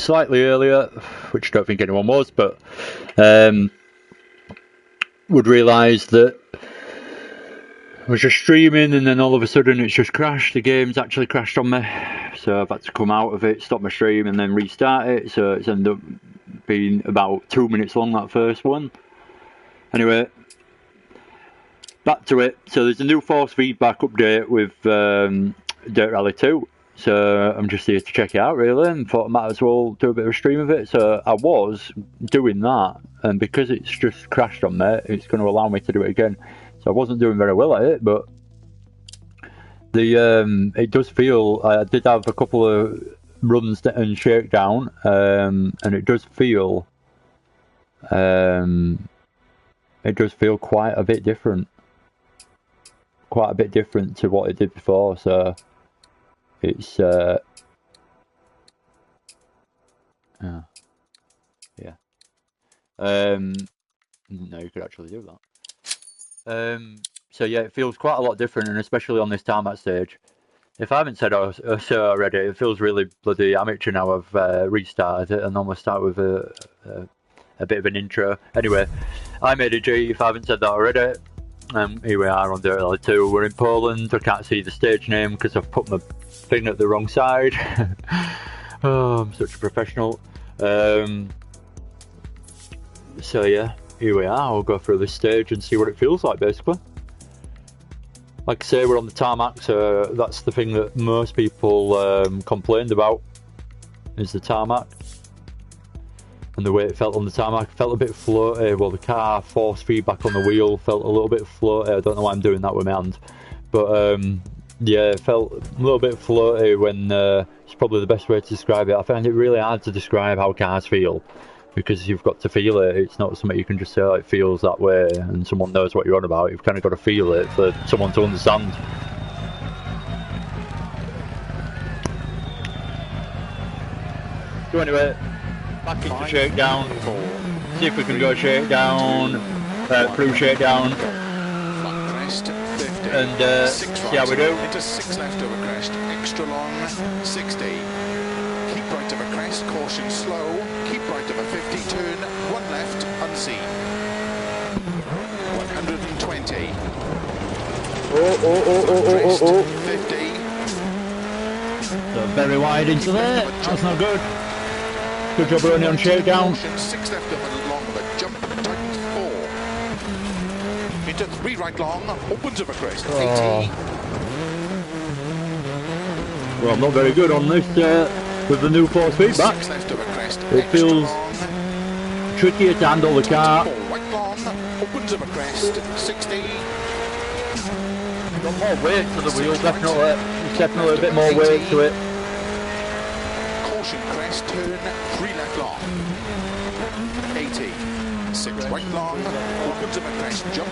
slightly earlier, which I don't think anyone was, but would realise that I was just streaming and then all of a sudden it's just crashed. The game's actually crashed on me, so I've had to come out of it, stop my stream and then restart it, so it's ended up being about 2 minutes long, that first one. Anyway, back to it. So there's a new force feedback update with Dirt Rally 2, so I'm just here to check it out really, and thought I might as well do a bit of a stream of it. So I was doing that, and because it's just crashed on me, it's going to allow me to do it again. So I wasn't doing very well at it, but the it does feel, I did have a couple of runs and shakedown, and it does feel quite a bit different. Quite a bit different to what it did before, so it's yeah. No, you could actually do that. So yeah, it feels quite a lot different, and especially on this tarmac stage. If I haven't said so already, it feels really bloody amateur now. I've restarted it, and I'm gonna start with a bit of an intro. Anyway, I'm ADG, if I haven't said that already. Here we are on Dirt Rally 2. We're in Poland. I can't see the stage name because I've put my thing at the wrong side. Oh, I'm such a professional. So yeah, here we are. I'll go through this stage and see what it feels like, basically. Like I say, we're on the tarmac, so that's the thing that most people complained about, is the tarmac. And the way it felt on the tarmac, it felt a bit floaty. Well, the car force feedback on the wheel felt a little bit floaty. I don't know why I'm doing that with my hand. But yeah, it felt a little bit floaty when, it's probably the best way to describe it. I find it really hard to describe how cars feel, because you've got to feel it. It's not something you can just say, oh, it feels that way and someone knows what you're on about. You've kind of got to feel it for someone to understand. So anyway, back into shakedown. See if we can go shakedown, through shakedown. And see how we do. Into 6 left over crest, extra long, 60. Keep right of a crest, caution slow. Keep right of a 50, turn, 1 left, unseen. 120. Oh. 50. So very wide into there. That's not good. Good job running on shakedown. 6 left over long of a jump, tightens 4. Into 3 right long, opens of a crest, 80. Well, not very good on this with the new force feedback. It feels trickier to handle the car. Right long, opens of a crest, 60. Got more weight to the wheel, definitely. There's definitely a bit more weight to it. Caution crest, turn, 3 left long. 80. 6 right long, opens of a crest, jump.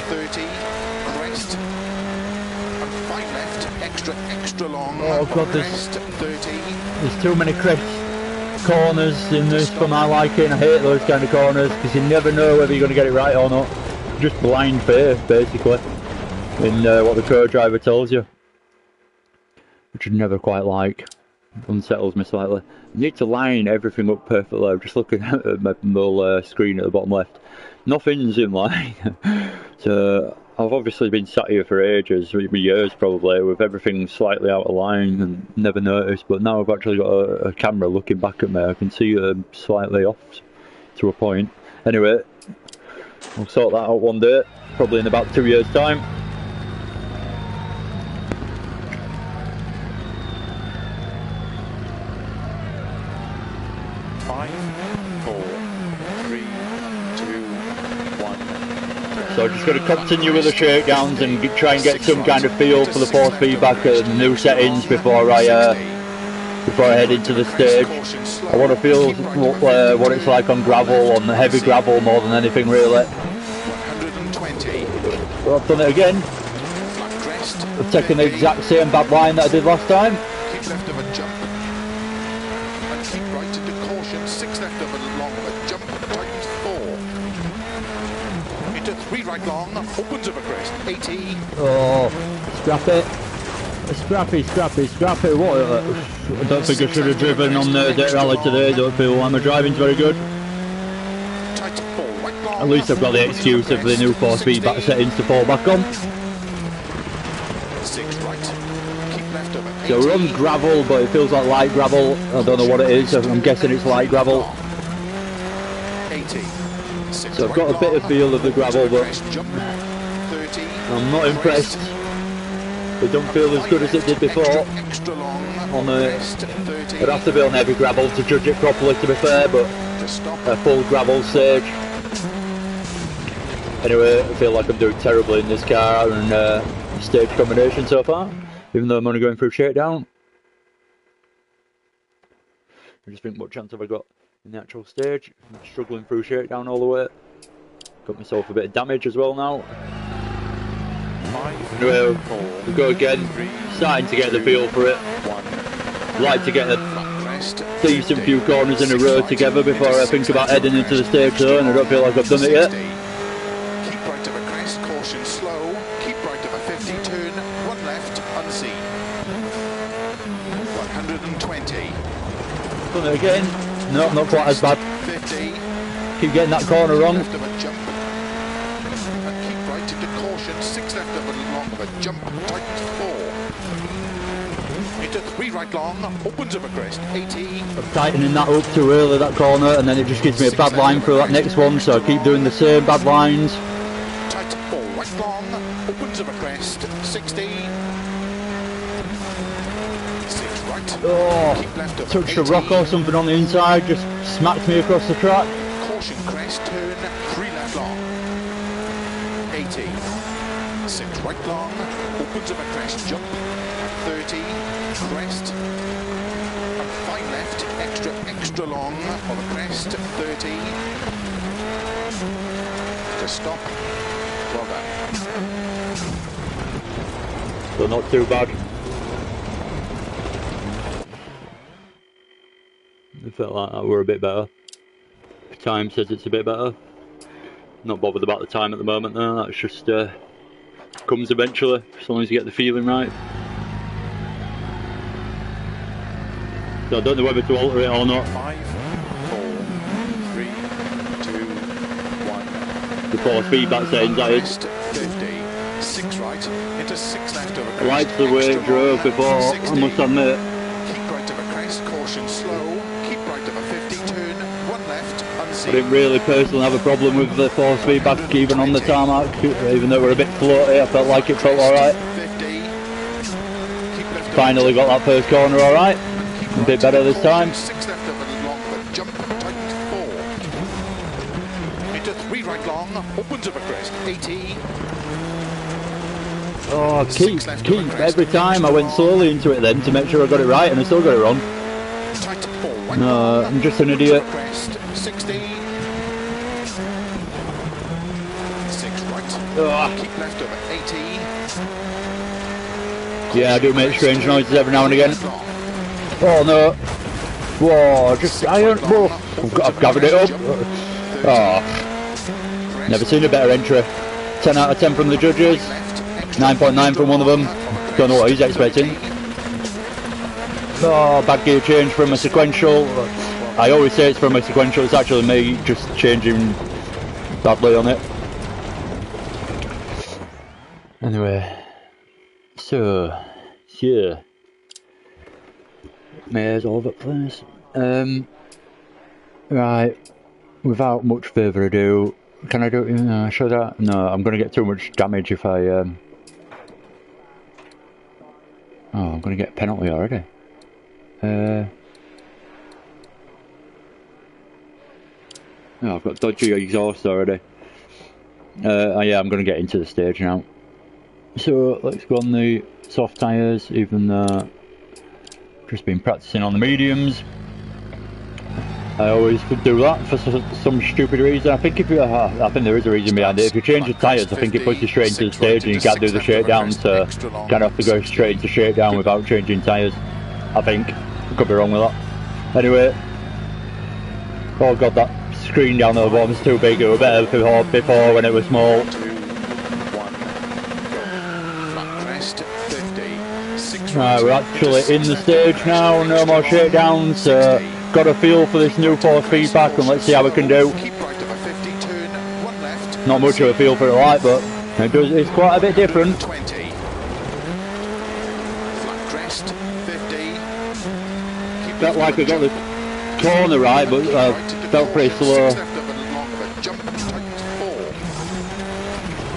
30, crest. And 5 left, extra long. Oh god, crest, 30. There's too many crest corners in this for my liking. I hate those kind of corners because you never know whether you're going to get it right or not. Just blind faith, basically, in what the co-driver tells you, which I never quite like. Unsettles me slightly. You need to line everything up perfectly. I'm just looking at my little screen at the bottom left. Nothing's in line. So I've obviously been sat here for ages, years probably, with everything slightly out of line and never noticed. But now I've actually got a camera looking back at me. I can see slightly off to a point. Anyway, we'll sort that out one day, probably in about 2 years' time. So I'm just going to continue with the shakedowns and try and get some kind of feel for the force feedback and new settings before I head into the stage. I want to feel what it's like on gravel, on heavy gravel more than anything really. So I've done it again. I've taken the exact same bad line that I did last time. Keep left of a jump. And keep right into caution. 6 left of a long of a jump. Tightens 4. Into 3 right long. Opens of a crest. 80. Oh, scrap it. Scrappy. What? I don't think I should have driven on the dirt rally today. I don't feel like my driving's very good. At least I've got the excuse of the new 4-speed back settings to fall back on. So we're on gravel, but it feels like light gravel. I don't know what it is. I'm guessing it's light gravel. So I've got a bit of feel of the gravel, but I'm not impressed. It don't feel as good as it did before. I'd have to be on heavy gravel to judge it properly, to be fair, but a full gravel stage. Anyway, I feel like I'm doing terribly in this car and stage combination so far, even though I'm only going through shakedown. I just think, what chance have I got in the actual stage? I'm struggling through shakedown all the way. Got myself a bit of damage as well now. Anyway, we'll go again. Starting to get the feel for it. Like to get a decent few corners in a row together before I think about heading into the stage zone. I don't feel like I've done it yet. Keep right of a crest, caution slow. Keep right of a 50, turn, one left, unseen. 120. Done it again. No, not quite as bad. 50. Keep getting that corner wrong. Left of a jump. And keep right into caution, 6 left of a long of a jump, tightens 4. Into 3 right long, opens of a crest, 80. I'm tightening that up too early, that corner, and then it just gives me a bad line through that next one, so I keep doing the same bad lines. Tight 4 right long, opens of a crest, 60. 6 right. Oh, keep left of touched a 80. rock or something on the inside, just smacked me across the track. Caution crest, turn 3 left long. 80. 6 right long, opens of a crest, jump. 30, crest, and 5 left, extra long on the crest, 30, to stop, well done. So not too bad. It felt like that were a bit better. Time says it's a bit better. Not bothered about the time at the moment though, that's just comes eventually, as long as you get the feeling right. So I don't know whether to alter it or not. 5, 4, 3, 2, 1. The 4-speed back settings, that is. 50, 6 right, into 6 left of a crest. I liked the way it drove before, 60. I must admit. Keep right of a crest, caution slow. Keep right of a 50, turn, 1 left, unseen. I didn't really personally have a problem with the 4-speed back even on the tarmac, even though we're a bit floaty, I felt like it felt alright. 50. Keep left Finally got that first corner alright. A bit better this time. 6 left of a long, but jump, tightens 4. Into 3 right long, opens of a crest, 80. Oh, keep, every time I went slowly into it then to make sure I got it right and I still got it wrong. Tight 4 right No, I'm just an idiot. crest, 60. 6 right. Oh. Keep left of 80. Yeah, I do make strange noises every now and again. Oh no! Whoa! Just whoa! I've gathered it up. Oh, never seen a better entry. 10 out of 10 from the judges. 9.9 from one of them. Don't know what he's expecting. Oh, bad gear change from a sequential. I always say it's from a sequential. It's actually me just changing badly on it. Anyway, so yeah. Mayor's all over the place. Right, without much further ado, can I do it? Should I? No, I'm going to get too much damage if I. Oh, I'm going to get a penalty already. Oh, I've got dodgy exhaust already. Oh yeah, I'm going to get into the stage now. So let's go on the soft tyres, even though. Just been practicing on the mediums. I always do that for some stupid reason. I think if you, I think there is a reason behind it. If you change the tyres, I think it puts you straight into the stage and you can't do the shakedown. So kind of have to go straight into shakedown without changing tyres. I think. I could be wrong with that. Anyway. Oh god, that screen down the bottom's too big. It was better before when it was small. 2, 1, go. Flat crest, 50, 6 Right, we're actually in the stage now, no more shakedowns. Got a feel for this new force feedback and let's see how we can do. Not much of a feel for it like, but it's quite a bit different. Felt like I got the corner right, but felt pretty slow.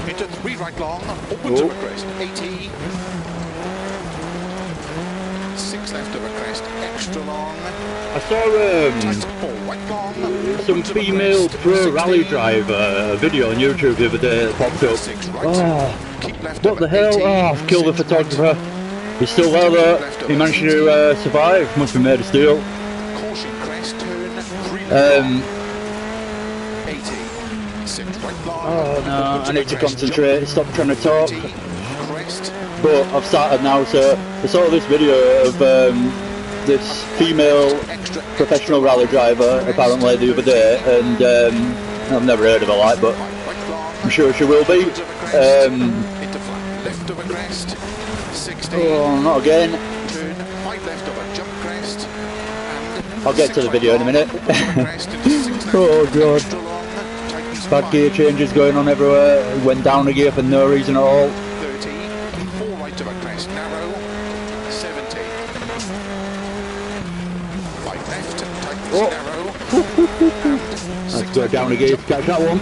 Into 3 right long, upwards of a crest, 80. 6 left of a crest, extra long. I saw some female pro rally driver video on YouTube the other day that popped up. Oh, what the hell? Oh, I've killed the photographer. He's still there though. He managed to survive. Must be made of steel. Caution crest, turn 80. 6 right long. Oh no, I need to concentrate. Stop trying to talk. But I've started now, so I saw this video of this female professional rally driver apparently the other day, and I've never heard of her like, but I'm sure she will be. Oh, not again. I'll get to the video in a minute. Oh god. Bad gear changes going on everywhere. Went down a gear for no reason at all. 30, 4 right of a crest, narrow, 70. 5 left, tightens narrow. Let's go down a gear to catch that one.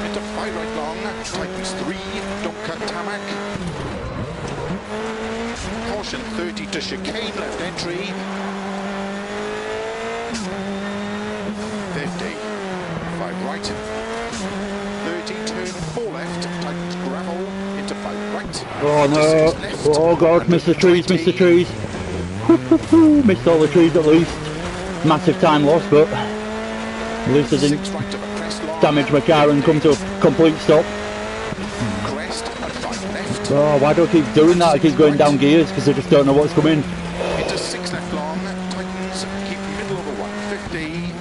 Into 5 right long, tightens 3, don't cut tarmac. Caution 30 to chicane, left entry. 50, 5 right. 30, turn 4 left, tightens gravel, into 5 right. Oh no, oh god, missed the trees, missed the trees. Missed all the trees at least. Massive time loss, but at least I didn't damage my car and come to a complete stop. Oh, why do I keep doing that? I keep going down gears because I just don't know what's coming. Into 6 left long, tightens, keep middle of the 150.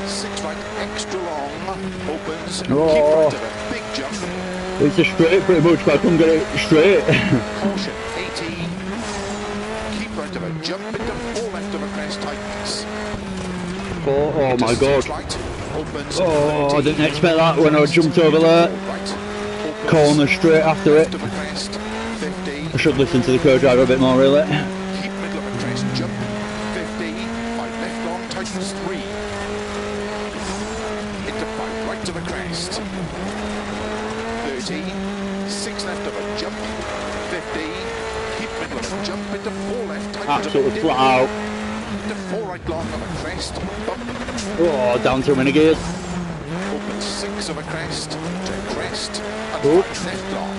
6 right, extra long, opens, keep right of a big jump. It's a straight pretty much, but I couldn't get it straight. Caution 80, keep right of a jump, into 4 left of a crest, tightens. Oh my god. Right, opens, oh, I didn't expect that when I jumped over there. Right, Corner straight after it. I should listen to the co-driver a bit more really. Keep middle of a crest, jump, 50, 5 left long, tightens 3. Into 5 right of a crest. 30, 6 left of a jump, 50, keep middle of a jump, into 4 left, tightens absolutely flat out. Into 4 right long of a crest, bump. Oh, down too many gears. Open 6 of a crest, to crest, and 5 left long.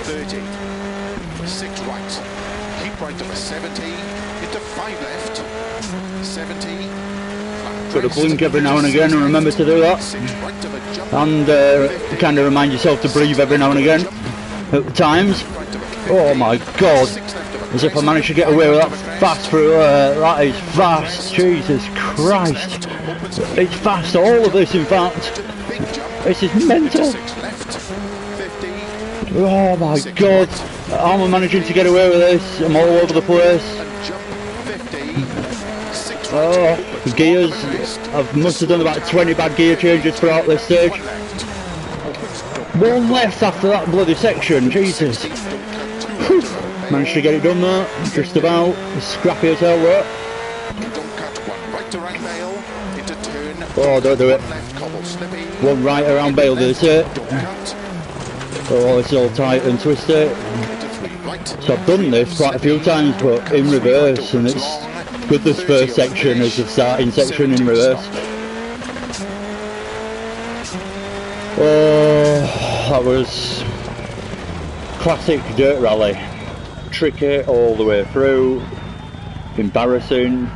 30, 6 right, keep right of a 70, into 5 left, 70, got to blink every now and again and remember to do that. And kind of remind yourself to breathe every now and again at times. Oh my god, as if I managed to get away with that fast through that is fast, Jesus Christ. It's fast, all of this in fact. This is mental. Oh my god, how am I managing to get away with this? I'm all over the place. Oh, the gears, I must have done about 20 bad gear changes throughout this stage. One left after that bloody section, Jesus. Whew. Managed to get it done though, just about. Scrappy as hell though. Oh, don't do it. One right around Bale, did it? Oh, it's all tight and twisted. So I've done this quite a few times, but in reverse, and it's good this first section as the starting section in reverse. Oh, that was classic dirt rally. Tricky all the way through. Embarrassing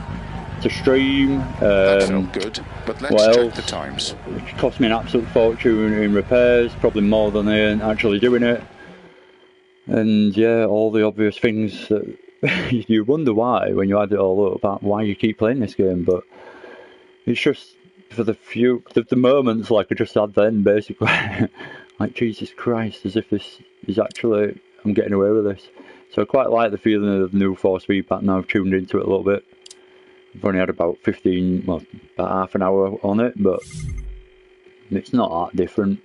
to stream. That felt good, but let's check the times. It cost me an absolute fortune in repairs, probably more than they earned actually doing it. And yeah, all the obvious things that you wonder why when you add it all up, about why you keep playing this game, but it's just for the moments like I just had then, basically. Like, Jesus Christ, as if this is actually, I'm getting away with this. So I quite like the feeling of the new 4-speed pattern. I've tuned into it a little bit. I've only had about about half an hour on it, but it's not that different.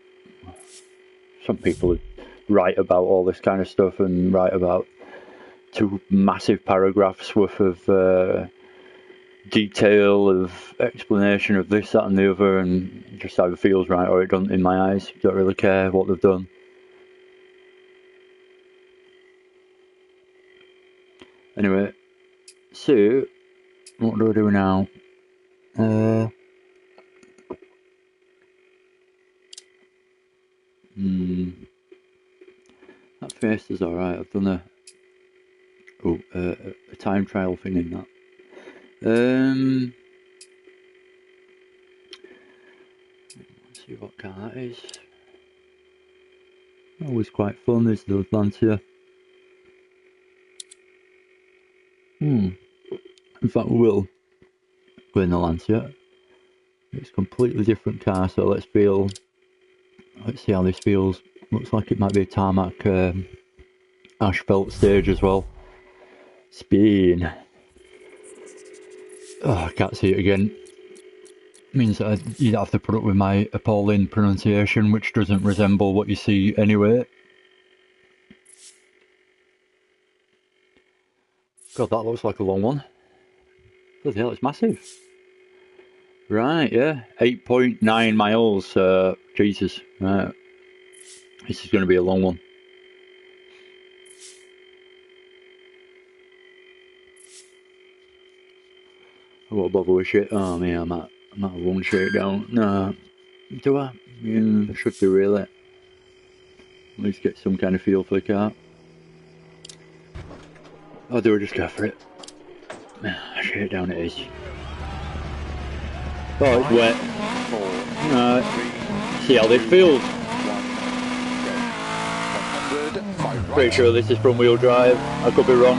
Some people write about all this kind of stuff and write about 2 massive paragraphs worth of detail, of explanation of this, that and the other, and it just either feels right or it doesn't in my eyes. Don't really care what they've done. Anyway, so what do I do now? That face is alright. I've done a time trial thing in that. Let's see what car that is. Always quite fun, is the Lancia. In fact, we will go in the Lancia. It's a completely different car, so let's see how this feels. Looks like it might be a tarmac asphalt stage as well. Spain. Oh, I can't see it again. Means that you'd have to put up with my appalling pronunciation, which doesn't resemble what you see anyway. God, that looks like a long one. Bloody hell, it's massive. Right, yeah. 8.9 miles, Jesus. Right. This is going to be a long one. I won't bother with shit. Oh man, I might have one shakedown. No. Do I? Yeah, I should do really. At least get some kind of feel for the car. Or do I just go for it? Shakedown it is. Oh, it's wet. See how this feels. Pretty sure this is front wheel drive. I could be wrong.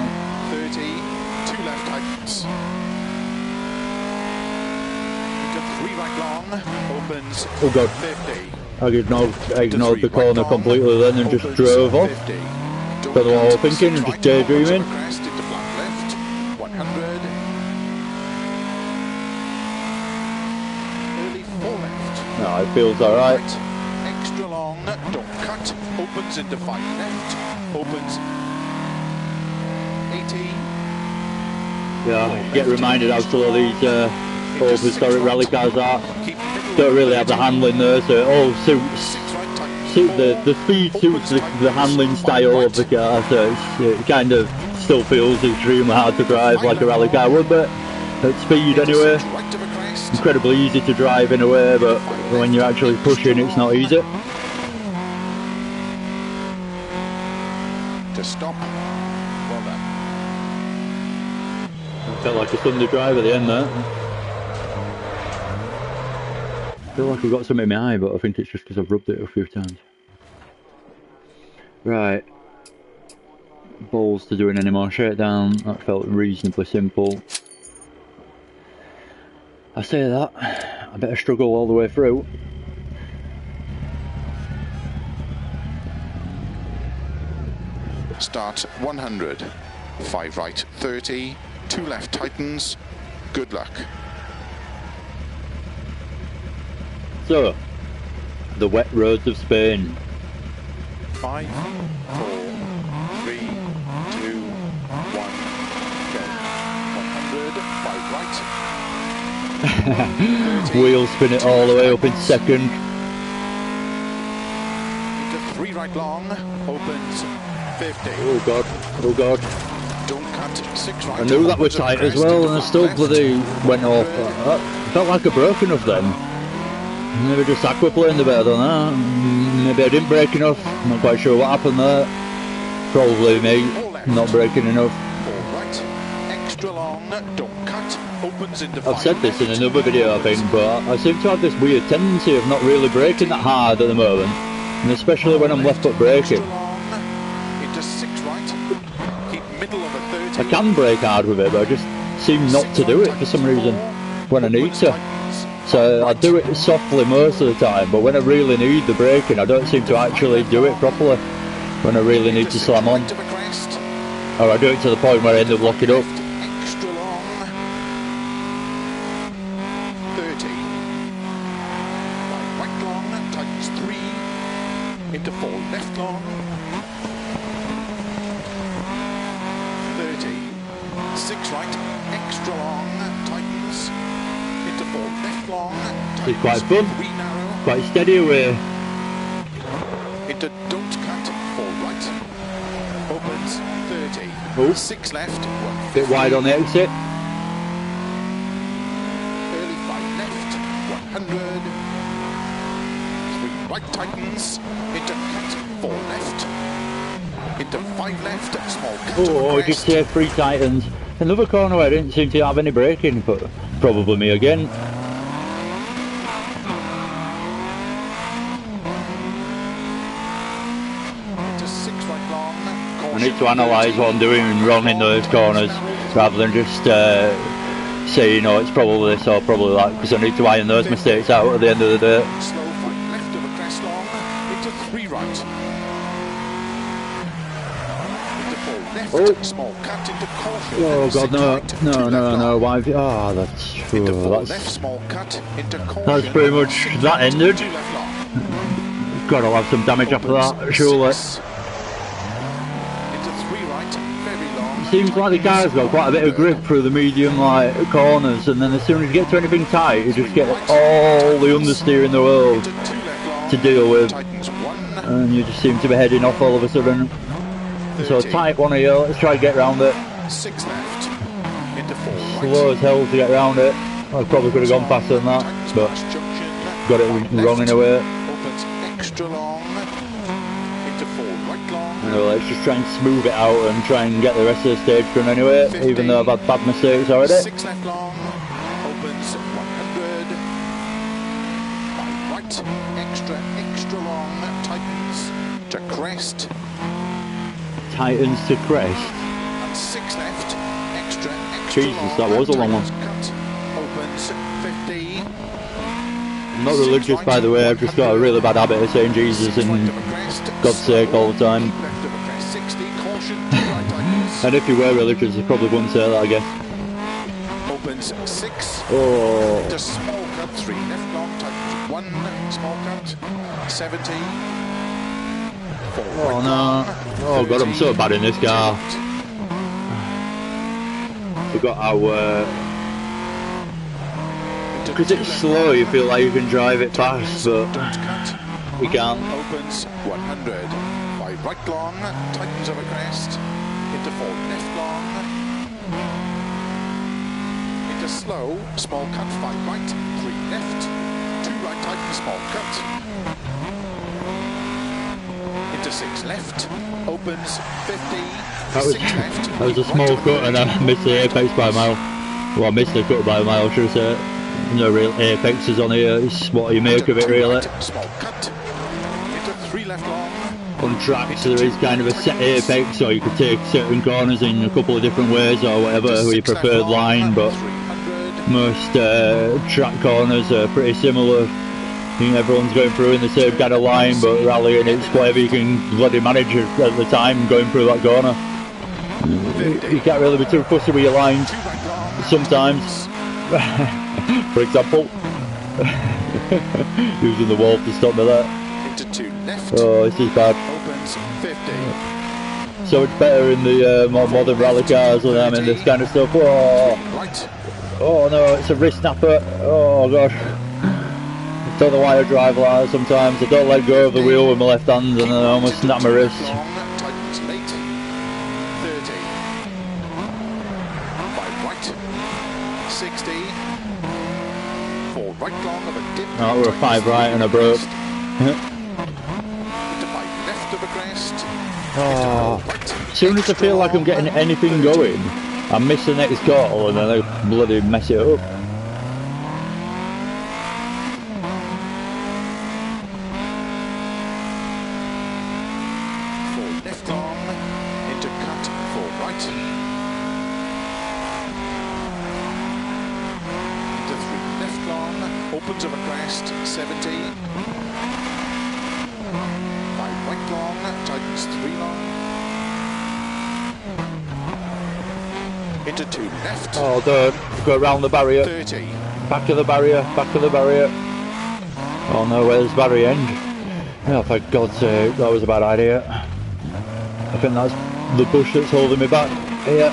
30, 2 left tightens. Into 3 right long, opens. Oh god. 50. I ignored the corner completely then and just drove off. Don't know what I was thinking and just daydreaming. Crest into flat left, 100. Early 4 left. No, it feels alright. Extra long, don't cut, opens into 5 left, opens 80. Yeah, get reminded how slow these old historic rally cars are. Don't really have the handling there, so it all suits the speed suits the handling style of the car, so it kind of still feels extremely hard to drive like a rally car would, but at speed anyway. Incredibly easy to drive in a way, but when you're actually pushing it's not easy. To stop. Well done. Felt like a Sunday drive at the end there. I feel like I've got something in my eye, but I think it's just because I've rubbed it a few times. Right. Balls to doing any more shakedown. That felt reasonably simple. I say that, I better struggle all the way through. Start 100. 5 right 30. 2 left tightens. Good luck. So, the wet roads of Spain. 5, 4, 3, 2, 1, go. 100, 5 right. Wheel spin it all the way up in second. Into 3 right long, opens 50. Oh god, oh god. Don't cut, 6 right. I knew that was tight as well, and I still bloody went off. Felt like I broke enough then. Maybe just aquaplaned a bit, I don't know. Maybe I didn't brake enough. I'm not quite sure what happened there. Probably me not braking enough. Extra long, don't cut, opens into 5 I've said this in another video I think, but I seem to have this weird tendency of not really braking that hard at the moment. And especially when I'm left foot braking. Into 6 right, keep middle of a 30. I can brake hard with it, but I just seem not to do it for some reason when I need to. So I do it softly most of the time, but when I really need the braking, I don't seem to actually do it properly. when I really need to slam on. Or I do it to the point where I end up locking up. Extra long. 30. Right long, tightens 3. Into 4 left long. 30. 6 right, extra long, tightens. Into 4 left long. It's quite fun. 3 narrow. Quite steady away. Into don't cut, 4 right. Opens 30. Oh. 6 left. Bit wide on the exit. Early 5 left. 100. 3 right tightens. Into cut, 4 left. Into 5 left. Small cut. Oh, just say 3 tightens. Another corner where I didn't seem to have any braking, but probably me again. I need to analyse what I'm doing wrong in those corners rather than just saying, oh, it's probably this or probably that, because I need to iron those mistakes out at the end of the day. Slow right left of a crest long, into 3 right. Into 4 left, small cut into caution. Oh god, no, why have you... Oh, that's... Into 4 that's left, small cut into caution. that's pretty much that ended. God, I'll have some damage after that, surely. Seems like the car's got quite a bit of grip through the medium like corners, and then as soon as you get to anything tight, you just get all the understeer in the world to deal with, and you just seem to be heading off all of a sudden. So tight one here, let's try and get round it. 6 left. Into 4 right. Slow as hell to get round it. I probably could have gone faster than that, but got it wrong in a way. Opens extra long. Into 4 right long. Anyway, let's just try and smooth it out and try and get the rest of the stage done anyway, 50, even though I've had bad mistakes already. 6 left long, opens 100, 5 right, extra long, tightens to crest. Tightens to crest. And 6 left, extra Jesus, long, that was a long one. cut, opens 50. I'm not religious, by the way, I've just got a really bad habit of saying Jesus and God's sake all the time. And if you were religious, you probably wouldn't say that, I guess. Opens 6. Oh. Just small cut, 3 left long, tightens 1, small cut, 70. 4 Oh no. Oh god, I'm so bad in this car. Forgot how... because it's slow, you feel like you can drive it fast, but you can't. Opens 100. 5 right long, tightens over crest. Into 4 left long. Into slow, small cut, 5 right, 3 left. 2 right, tighten, small cut. Into 6 left. Opens 50. That was, 6 left. that was a small cut and I missed the apex by a mile. Well, I missed the cut by a mile, should I say. No real apexes on here, it's what you make of it really. Small cut. Into 3 left long. On tracks there is kind of a set apex, so you could take certain corners in a couple of different ways or whatever, with your preferred line, but most track corners are pretty similar. I think everyone's going through in the same kind of line, but rallying it's whatever you can bloody manage at the time going through that corner. You can't really be too fussy with your lines sometimes. For example, using the wall to stop me there. Into 2 left. Oh, this is bad. Opens 50. So much better in the more modern rally cars than I'm in this kind of stuff. Oh, oh no, it's a wrist snapper. Oh god. I don't know why I drive like that sometimes. I don't let go of the wheel with my left hand and I almost snap my wrist. Tightens late. 30. 5 right. 60. 4 right long of a dip. Oh, we're a 5 right and I broke. Into 5 left of a crest. Oh. As soon as I feel like I'm getting anything going, I miss the next call and then I bloody mess it up. Left long, into cut, 4 right. Into 3 left long, opens of a crest, 70. 5 right long, tightens 3. 3 long. Into 2 left. Oh, don't go around the barrier. 30. Back to the barrier, back to the barrier. Oh no, where's the barrier end? Oh, for God's sake, that was a bad idea. I think that's the bush that's holding me back. Here,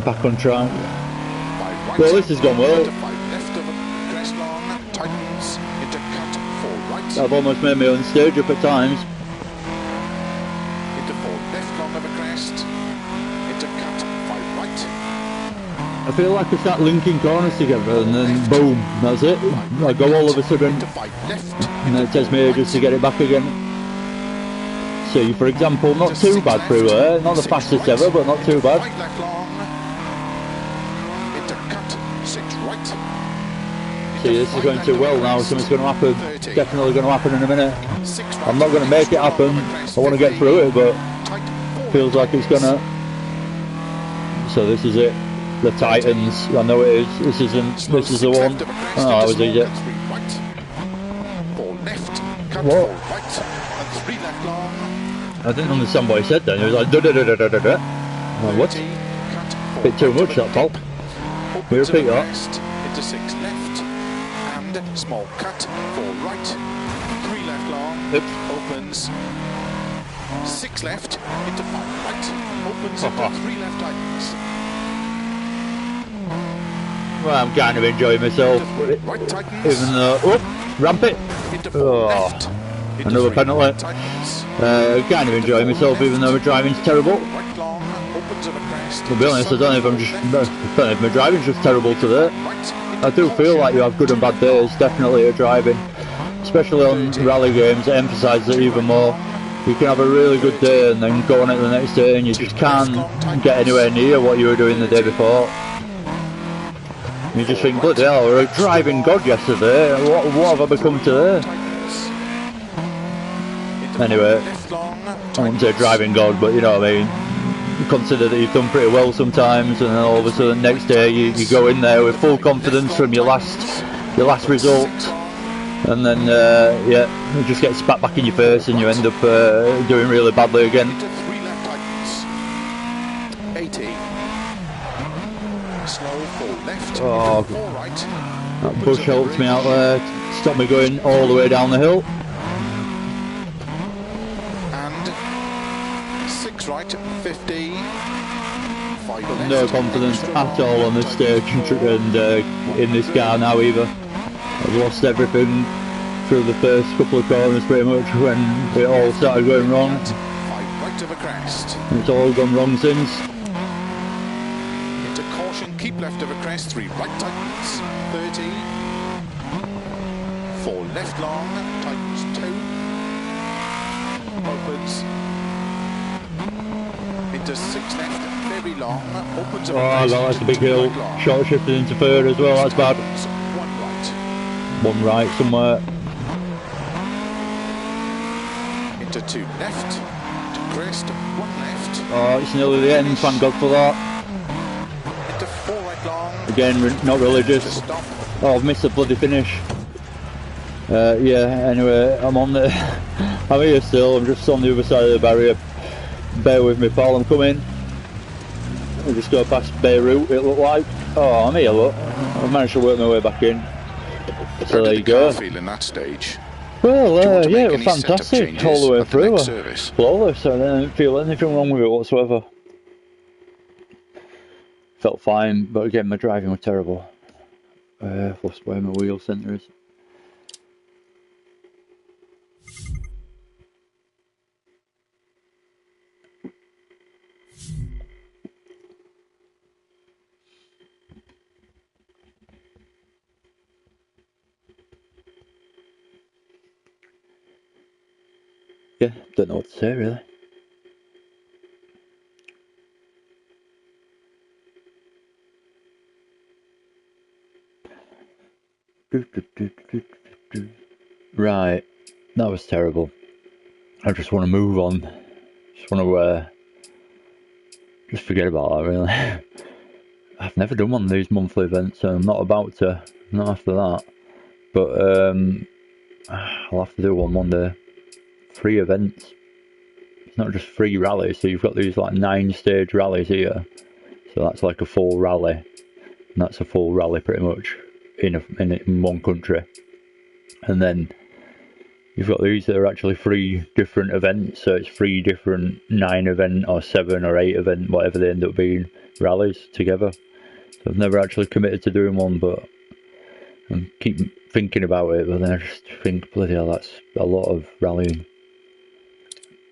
back on track. Right. Well, this has gone well. Into 5 left of a crest long. Tightens into cut 4 right. I've almost made my own stage up at times. Into 4 left long of a crest. Into cut 5 right. I feel like I start linking corners together and then boom, that's it. I go all of a sudden Into 5 left. and then it takes me ages to get it back again. See, for example, not too bad through there, not the fastest ever, but not too bad. 5 left long. Into cut 6 right. See, this is going too well now, something's going to happen, definitely going to happen in a minute. 6 right. I'm not going to make it happen, I want to get through it, but feels like it's going to. So this is it, the Titans, I know it is, this is the one. Oh, that was easy. 4 left. Cut What? 4 right. And 3 left long. I didn't understand what he said then, it was like da da da da da da da. What? Bit too much that, Paul. We repeat that. Into 6 left. And small cut 4 right. 3 left long. Oops. Opens 6 left into 5 right. Opens into 3 left tightens. Well, I'm kind of enjoying myself, Right tightens. even though, oh, ramp it. Into 4 Oh, left. Into another 3 penalty. right tightens. Kind of enjoying myself, even though my driving's terrible. Right long. Opens of a crest. To be honest, I don't know if I'm just, I don't know if my driving's just terrible today. Right. I do feel like you have good and bad days, definitely at driving. Especially on rally games, it emphasises it even more. You can have a really good day and then go on it the next day and you just can't get anywhere near what you were doing the day before. You just think, bloody hell, we were a driving god yesterday, what have I become today? Anyway, I wouldn't say driving god, but you know what I mean. You consider that you've done pretty well sometimes and then all of a sudden next day you go in there with full confidence from your last result. And then, yeah, it just gets spat back in your face and you end up doing really badly again. Into 3 left tightens. 80. Slow 4 left. Oh, 4 right. that bush helped me out there, stopped me going all the way down the hill. And 6 right, 50. 5 left. No confidence at all on this stage and in this car now either. I've lost everything through the first couple of corners pretty much when it all started going wrong. 5 right of a crest. It's all gone wrong since. Into caution, keep left of a crest. 3 right tightens. 30. 4 left long, tightens 2. Opens. Into 6 left, very long. Opens of a Oh, crest. that's a big hill. Right long. Short shifted into third as well, that's bad. 1 right. One right somewhere. Into 2 left. To crest, 1 left. Oh, it's nearly the end, thank God for that. Into 4 right long. Again, not To religious. stop. Oh, I've missed the bloody finish. Yeah, anyway, I'm on the... I'm here still, I'm just on the other side of the barrier. Bear with me, pal, I'm coming. I'll just go past Beirut, it looked like. Oh, I'm here, look. I've managed to work my way back in. So there you go. Feel in that stage. Well, want to yeah, make it was any setup fantastic changes all the way at the through. next service? Flawless, I didn't feel anything wrong with it whatsoever. Felt fine, but again, my driving was terrible. I've lost where my wheel centre is. Yeah, don't know what to say really. Right, that was terrible. I just want to move on. Just want to just forget about that really. I've never done one of these monthly events, so I'm not about to, not after that. But I'll have to do one day. 3 events. It's not just 3 rallies, so you've got these like 9-stage rallies here. So that's like a full rally. And that's a full rally pretty much in one country. And then you've got these that are actually 3 different events, so it's 3 different 9 event or 7 or 8 event, whatever they end up being, rallies together. So I've never actually committed to doing one, but I keep thinking about it, but then I just think, bloody hell, that's a lot of rallying.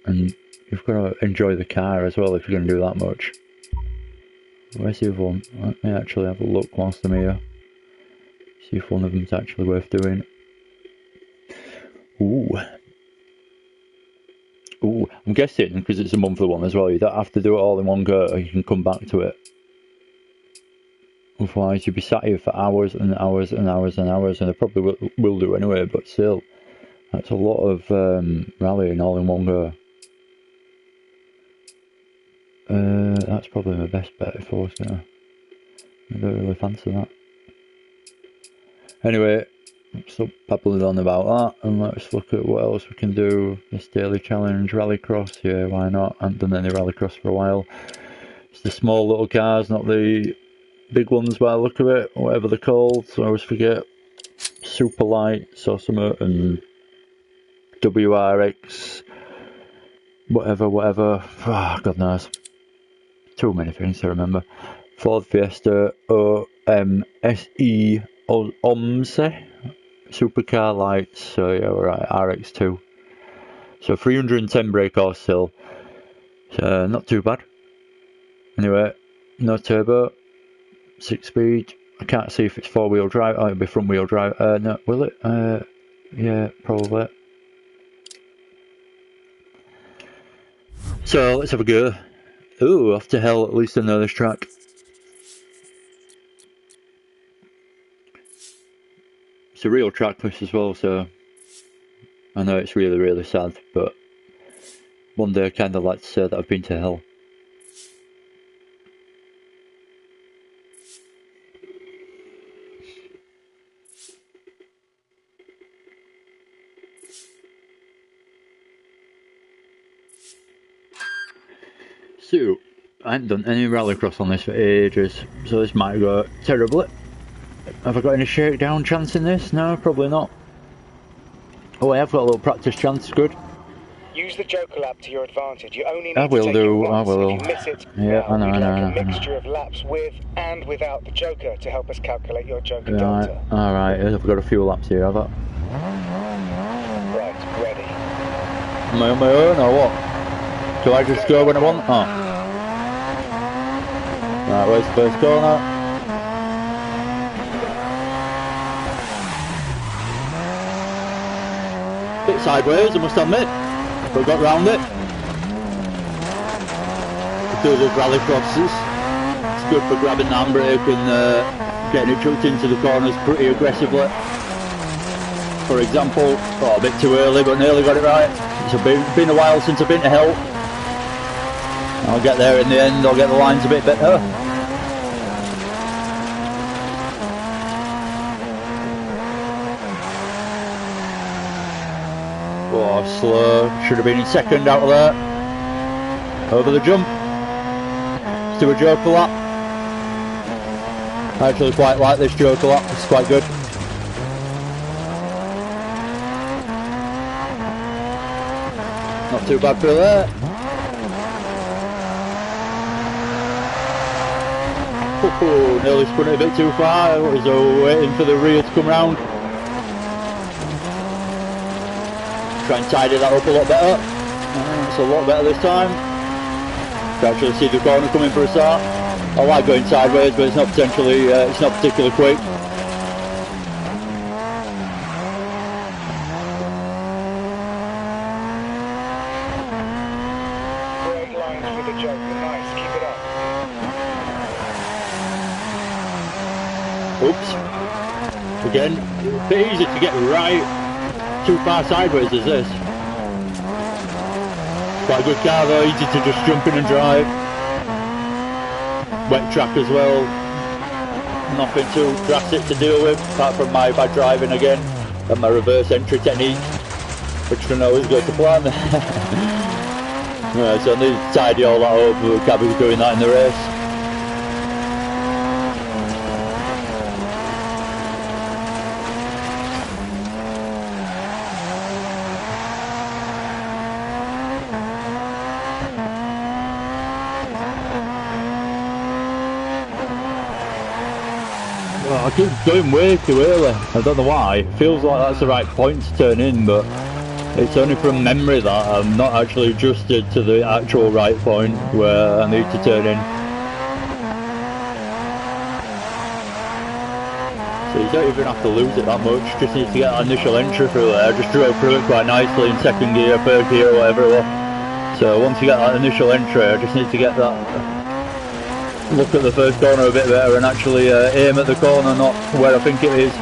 And you've got to enjoy the car as well if you're going to do that much. Where's the other one? Let me actually have a look whilst I'm here. See if one of them's actually worth doing. Ooh, I'm guessing, because it's a monthly one as well, you don't have to do it all in one go, you can come back to it. Otherwise you'd be sat here for hours and hours and hours and hours, and I probably will do anyway, but still, that's a lot of rallying all in one go. That's probably my best bet if I was gonna. I don't really fancy that. Anyway, stop babbling on about that, and let's look at what else we can do. This daily challenge, rallycross, yeah, why not? I haven't done any rallycross for a while. It's the small little cars, not the big ones by the look of it, whatever they're called, so I always forget. Super lights or something, and WRX, whatever, oh, God knows. Too many things to remember. Ford Fiesta, OMSE, OMSE, supercar lights, so yeah, right, RX2. So 310 brake horse still, so not too bad. Anyway, no turbo, 6-speed. I can't see if it's 4-wheel drive. Oh, it'll be front-wheel drive. No, will it? Yeah, probably. So let's have a go. Ooh, off to hell, at least I know this track. It's a real track this as well, so I know it's really, really sad, but one day I kind of like to say that I've been to hell. So, I haven't done any rallycross on this for ages, so this might go terribly. Have I got any shakedown chance in this? No, probably not. Oh, I have got a little practice chance, good. Use the Joker lap to your advantage. You only need I will to take do, it once. I will. If you miss it, yeah, I know, we'd I know, like a mixture of laps with and without the Joker to help us calculate your Joker delta. Alright, I've got a few laps here, have I? Right, ready. Am I on my own or what? Do I just go when I want? Oh. Right, where's the first corner? Bit sideways, I must admit, but got round it. Do the rallycrosses. It's good for grabbing the handbrake and getting it chucked into the corners pretty aggressively. For example, oh, a bit too early, but nearly got it right. It's been a while since I've been to hell. I'll get there in the end, I'll get the lines a bit better. Oh, slow. Should have been in second out of there. Over the jump. Let's do a Joker lap. I actually quite like this Joker lap, it's quite good. Not too bad for there. Oh, nearly spun it a bit too far. I was waiting for the rear to come round. Try and tidy that up a lot better. It's a lot better this time. Can actually see the corner coming for a start. I like going sideways, but it's not particularly quick. Great lines with the Joker. Nice, keep it up. Oops. Again, a bit easy to get right too far sideways as this. Quite a good car though, easy to just jump in and drive. Wet track as well. Nothing too drastic to deal with, apart from my bad driving again and my reverse entry technique, which can always go to plan. Yeah, so I need to tidy all that up, but we can't be doing that in the race. Well, I keep going way too early. I don't know why. It feels like that's the right point to turn in, but it's only from memory that I'm not actually adjusted to the actual right point where I need to turn in. So you don't even have to lose it that much, just need to get that initial entry through there. I just drove through it quite nicely in second gear, third gear, whatever it was. So once you get that initial entry, I just need to get that, look at the first corner a bit better and actually aim at the corner, not where I think it is.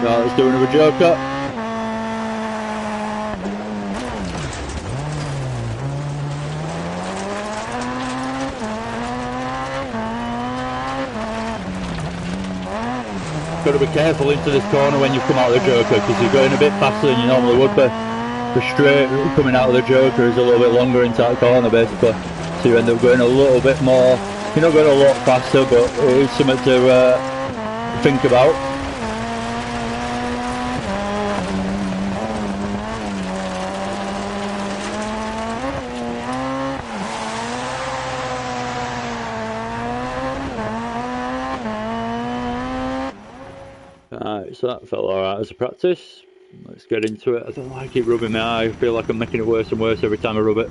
Right, let's do another joker. Got to be careful into this corner when you come out of the joker, because you're going a bit faster than you normally would be. The straight coming out of the joker is a little bit longer into that corner basically, so you end up going a little bit more. You're not going a lot faster, but it is something to think about. Alright, so that felt alright as a practice. Let's get into it. I don't like it rubbing my eye. I feel like I'm making it worse and worse every time I rub it.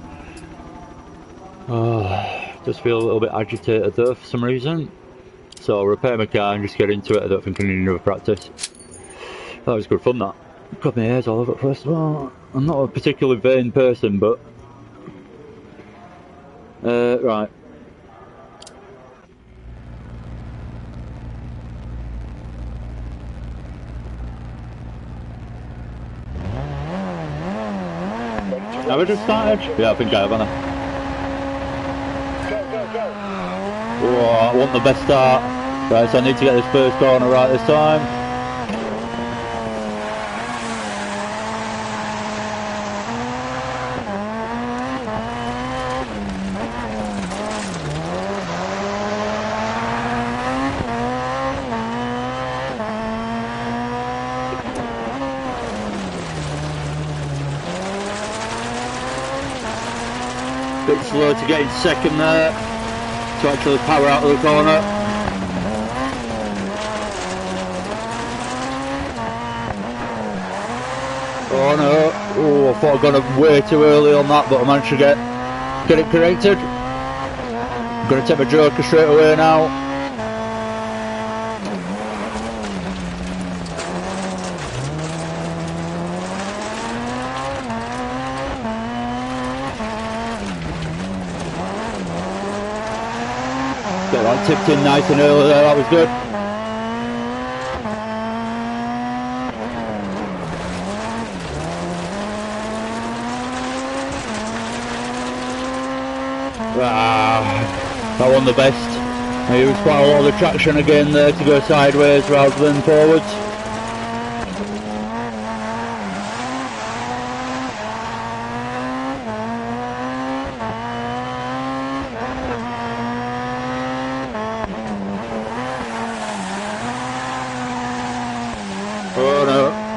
Oh, just feel a little bit agitated though for some reason. So I'll repair my car and just get into it. I don't think I need another practice. That was good fun, that. Got my hairs all over the place. Well, I'm not a particularly vain person, but... right. Have I just started? Yeah, I think I have, haven't I? Go, go, go. Oh, I want the best start. Right, so I need to get this first corner right this time. Bit slow to get in second there, to actually power out of the corner. Oh no, oh, I thought I'd gone up way too early on that, but I managed to get it corrected. I'm going to take my joker straight away now. Get that tipped in nice and early there, that was good. That wasn't the best. I used quite a lot of the traction again there to go sideways rather than forwards. Oh no.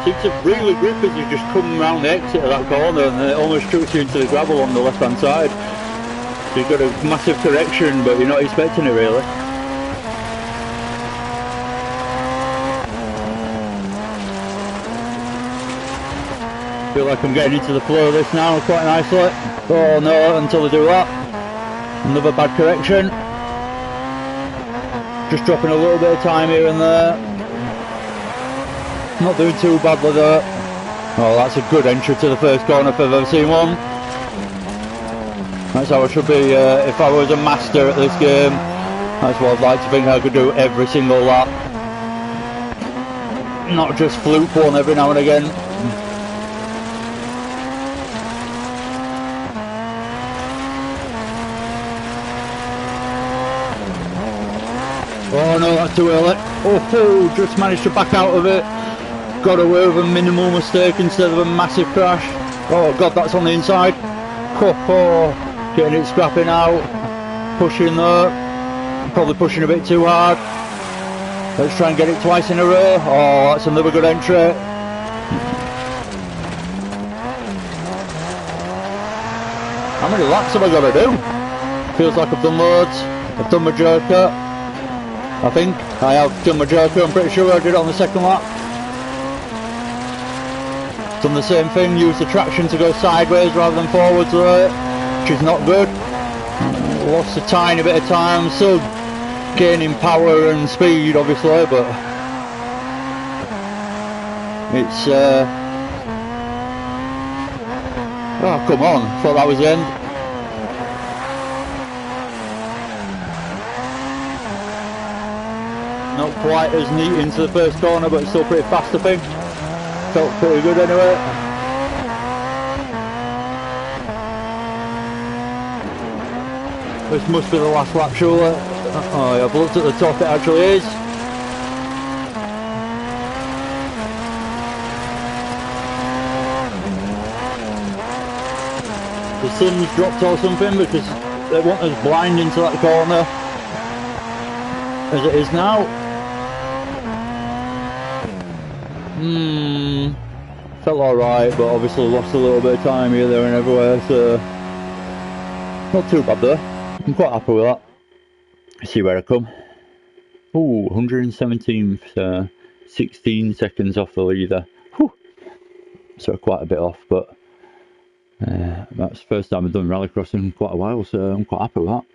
Seems to really grip as you just come around the exit of that corner, and it almost chucks you into the gravel on the left hand side. So you've got a massive correction, but you're not expecting it really. Feel like I'm getting into the flow of this now quite nicely. Oh no, until they do that. Another bad correction. Just dropping a little bit of time here and there. Not doing too badly though. Oh, that's a good entry to the first corner if I've ever seen one. That's how I should be if I was a master at this game. That's what I'd like to think I could do every single lap. Not just fluke one every now and again. Oh no, that's too early. Oh, just managed to back out of it. Got away with a minimal mistake instead of a massive crash. Oh god, that's on the inside. Oh, getting it scrapping out. Pushing there. Probably pushing a bit too hard. Let's try and get it twice in a row. Oh, that's another good entry. How many laps have I got to do? Feels like I've done loads. I've done my joker. I think I have done my joker. I'm pretty sure I did it on the second lap. Done the same thing, used the traction to go sideways rather than forwards there, which is not good. Lost a tiny bit of time, still gaining power and speed obviously, but it's oh come on, thought that was the end. Not quite as neat into the first corner, but it's still pretty fast I think. Felt pretty good anyway. This must be the last lap surely. Oh yeah, I've looked at the top, it actually is. The sun's dropped or something because they want us blind into that corner as it is now. Felt alright, but obviously lost a little bit of time here, there and everywhere, so not too bad though. I'm quite happy with that. Let's see where I come. Ooh, 117th, 16 seconds off the leader. Whew. So quite a bit off, but that's the first time I've done rallycross in quite a while, so I'm quite happy with that.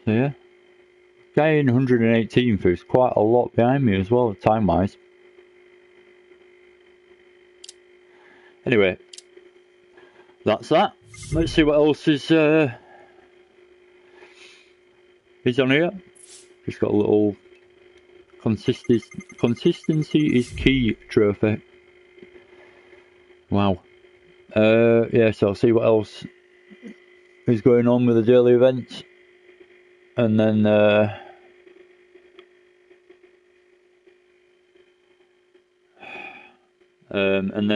So yeah. Guy in 118th is quite a lot behind me as well, time-wise. Anyway, that's that. Let's see what else is on here. Just got a little consistency is key trophy. Wow. Yeah, so I'll see what else is going on with the daily events, and then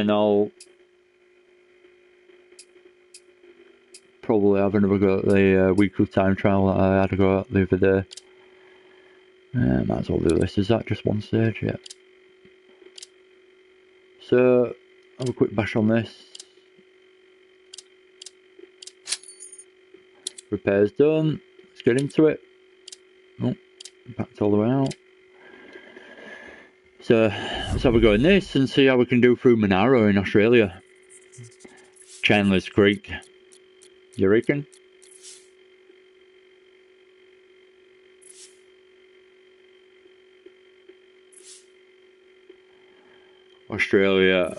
I'll probably have another go at the weekly time trial that I had a go at the other day. Might as well do this. Is that just one stage? Yeah. So, have a quick bash on this. Repairs done. Let's get into it. Oh, backed all the way out. So, let's have a go in this and see how we can do through Monaro in Australia. Chandler's Creek. You reckon? Australia,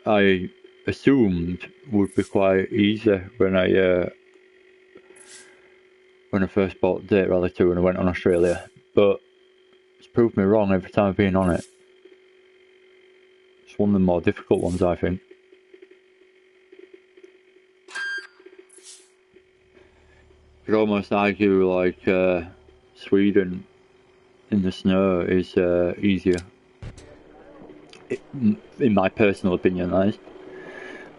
I assumed would be quite easy when I first bought Dirt Rally 2 and I went on Australia, but it's proved me wrong every time I've been on it. It's one of the more difficult ones, I think. You could almost argue like Sweden in the snow is easier. In my personal opinion, that is.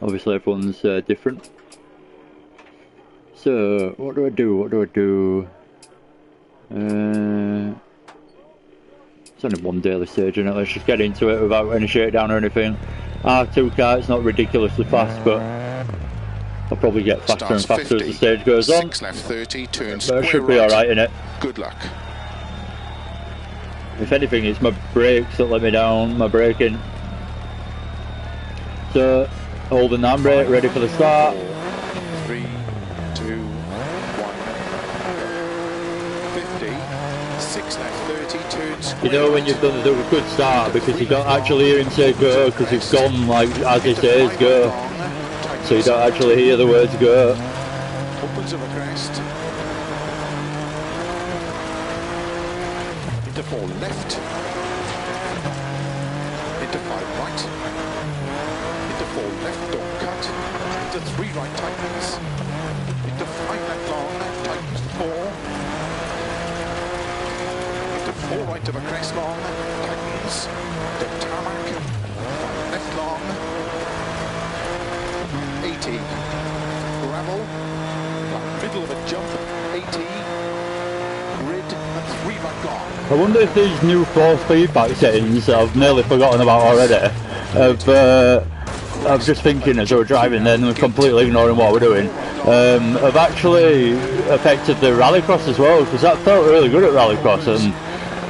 Obviously everyone's different. So, what do I do? It's only one daily stage, isn't it? Let's just get into it without any shakedown or anything. R2 car, it's not ridiculously fast, but I'll probably get faster and faster as the stage goes on. 6 left 30, turn but I should be alright in it. Good luck. If anything, it's my brakes that let me down, my braking. So, holding the handbrake, ready for the start. 3, 2, 1. 50, 6 left 30, turn square. You know when you've done a good start because you don't actually hear him say go because you've gone like as he says go. So you don't actually hear the words go. Opens of a crest. into 4 left, into 5 right, into 4 left, don't cut, into 3 right tightens, into 5 left long, tightens 4, into 4 right of a crest long, tightens, into tarmac, 5 left long, 80, gravel, middle of a jump, 80, grid, and 3 right long. I wonder if these new force feedback settings I've nearly forgotten about already. I'm just thinking as I was driving then, we're completely ignoring what we're doing. Have actually affected the rallycross as well, because that felt really good at rallycross, and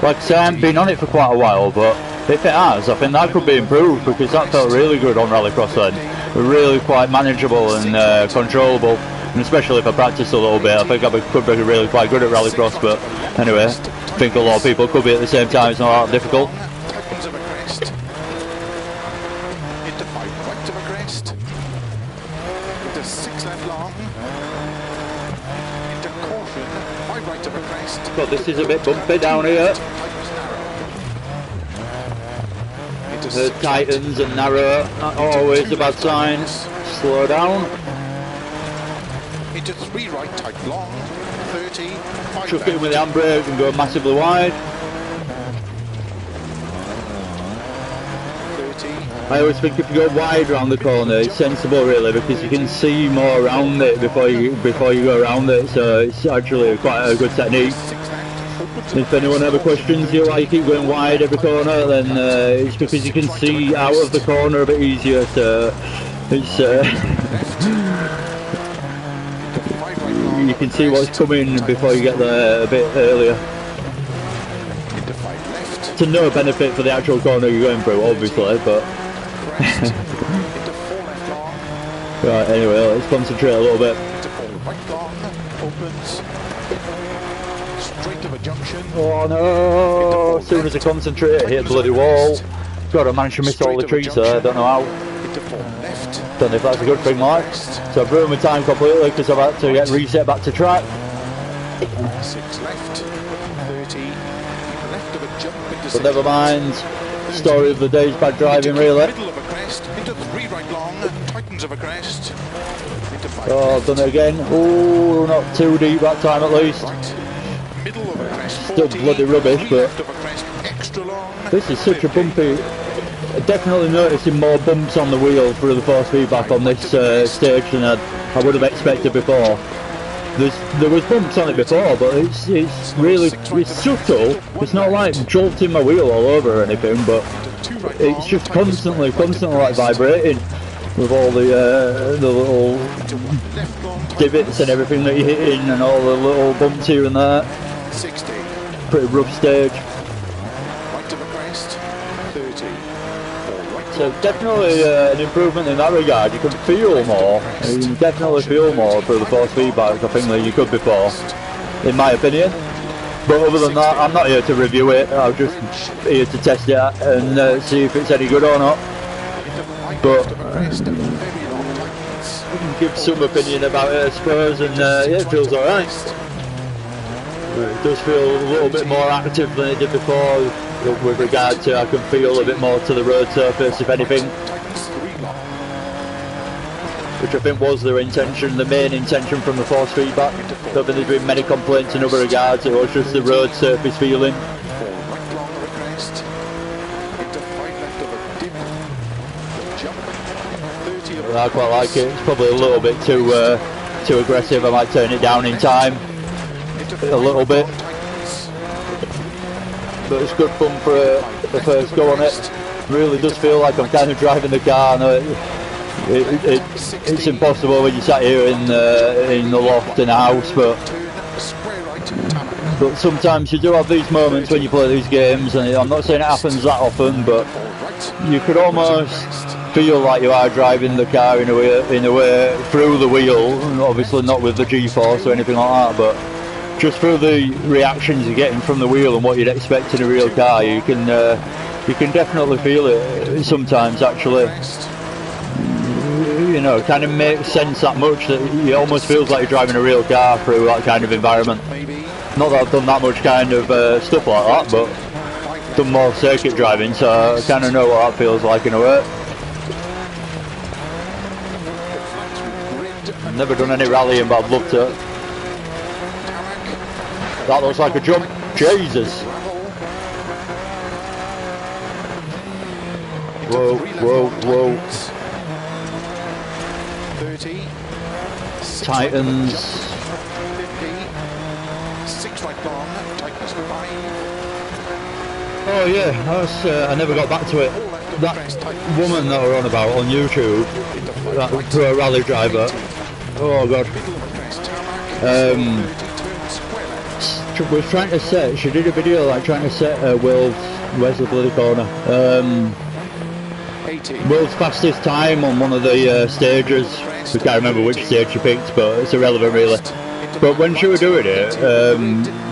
like I say, I haven't been on it for quite a while, but if it has, I think that could be improved, because that felt really good on rallycross then. Really quite manageable and controllable, and especially if I practice a little bit, I think I could be really quite good at rallycross, but anyway, I think a lot of people could be at the same time, it's not that difficult. Tightens of a crest, into 5 right of a crest, into 6 left long, into caution, 5 right of a crest. But this is a bit bumpy down here. The tightens and narrow, not always a bad sign. Slow down. Into 3 right, tight long, 30, 5 Chuck it in with the handbrake and go massively wide. 30. I always think if you go wide around the corner, it's sensible really, because you can see more around it before you go around it. So it's actually quite a good technique. If anyone ever questions you why you keep going wide every corner, then it's because you can see out of the corner a bit easier. So it's you can see what's coming before you get there a bit earlier. To no benefit for the actual corner you're going through, obviously, but right. Anyway, let's concentrate a little bit. Oh no! As soon as I concentrate, I hit a bloody wall. God, I managed to miss all the trees there, I don't know how. Don't know if that's a good thing, like. So I've ruined my time completely because I've had to get reset back to track. 6 left, 30, left of a jump into 6. But never mind. Story of the day's bad driving, really. Middle of a crest, into 3 right long, tightens of a crest, into 5 Oh, I've done it again. Oh, not too deep that time at least. middle of a crest, Still 40, bloody rubbish, but left of a crest, extra long. this is such a bumpy. Definitely noticing more bumps on the wheel through the force feedback on this stage than I would have expected before. There was bumps on it before, but it's really subtle. It's not like jolting my wheel all over or anything, but it's just constantly like vibrating with all the little divots and everything that you're hitting and all the little bumps here and there. 60. Pretty rough stage. Right of a crest, 30. So definitely an improvement in that regard. You can feel more. You can definitely feel more through the force feedback, I think, than you could before, in my opinion. But other than that, I'm not here to review it. I'm just here to test it and see if it's any good or not. But I can give some opinion about it, I suppose, and yeah, it feels alright. It does feel a little bit more active than it did before. With regard to, I can feel a bit more to the road surface, if anything, which I think was their intention, the main intention from the force feedback. I don't think there's been many complaints in other regards, it was just the road surface feeling. I quite like it. It's probably a little bit too aggressive. I might turn it down in time a little bit. But it's good fun for the first go on it. Really does feel like I'm kind of driving the car. No, it's impossible when you're sat here in the loft in a house, but sometimes you do have these moments when you play these games, and I'm not saying it happens that often, but you could almost feel like you are driving the car in a way through the wheel, obviously not with the G-force or anything like that, but just through the reactions you're getting from the wheel and what you'd expect in a real car, you can definitely feel it sometimes, actually. You know, it kind of makes sense that much that it almost feels like you're driving a real car through that kind of environment. Not that I've done that much kind of stuff like that, but done more circuit driving, so I kind of know what that feels like in a way. I've never done any rallying, but I'd love to. That looks like a jump. Jesus. Whoa, whoa, whoa. 30. Titans. 50. 6 right long. Tightness 5. Oh yeah, that's, I never got back to it. That woman that we're on about on YouTube, that pro rally driver. Oh god. Was trying to set. She did a video like trying to set world's. Where's the bloody corner? World's fastest time on one of the stages. I can't remember which stage she picked, but it's irrelevant really. But when she was doing it,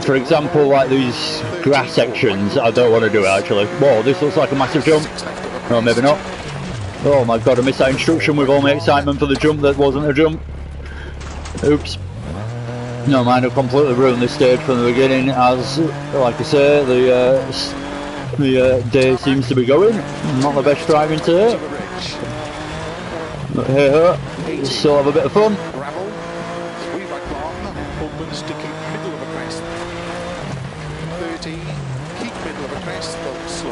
for example, like these grass sections, I don't want to do it actually. Whoa, this looks like a massive jump. No, maybe not. Oh my god, I missed that instruction with all my excitement for the jump that wasn't a jump. Oops. No mind, I've completely ruined this stage from the beginning, as, like I say, the day seems to be going. Not the best driving today. But hey ho, still have a bit of fun.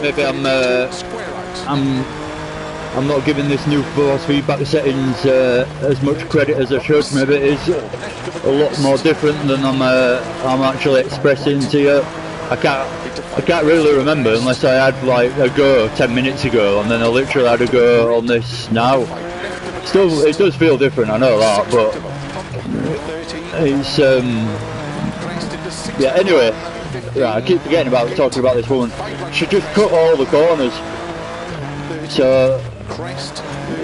Maybe I'm not giving this new force feedback settings as much credit as I should. Maybe it is a lot more different than I'm actually expressing to you. I can't really remember unless I had like a go 10 minutes ago, and then I literally had a go on this now. Still, it does feel different, I know that, but it's yeah. Anyway, yeah, I keep forgetting about talking about this woman. She just cut all the corners. So,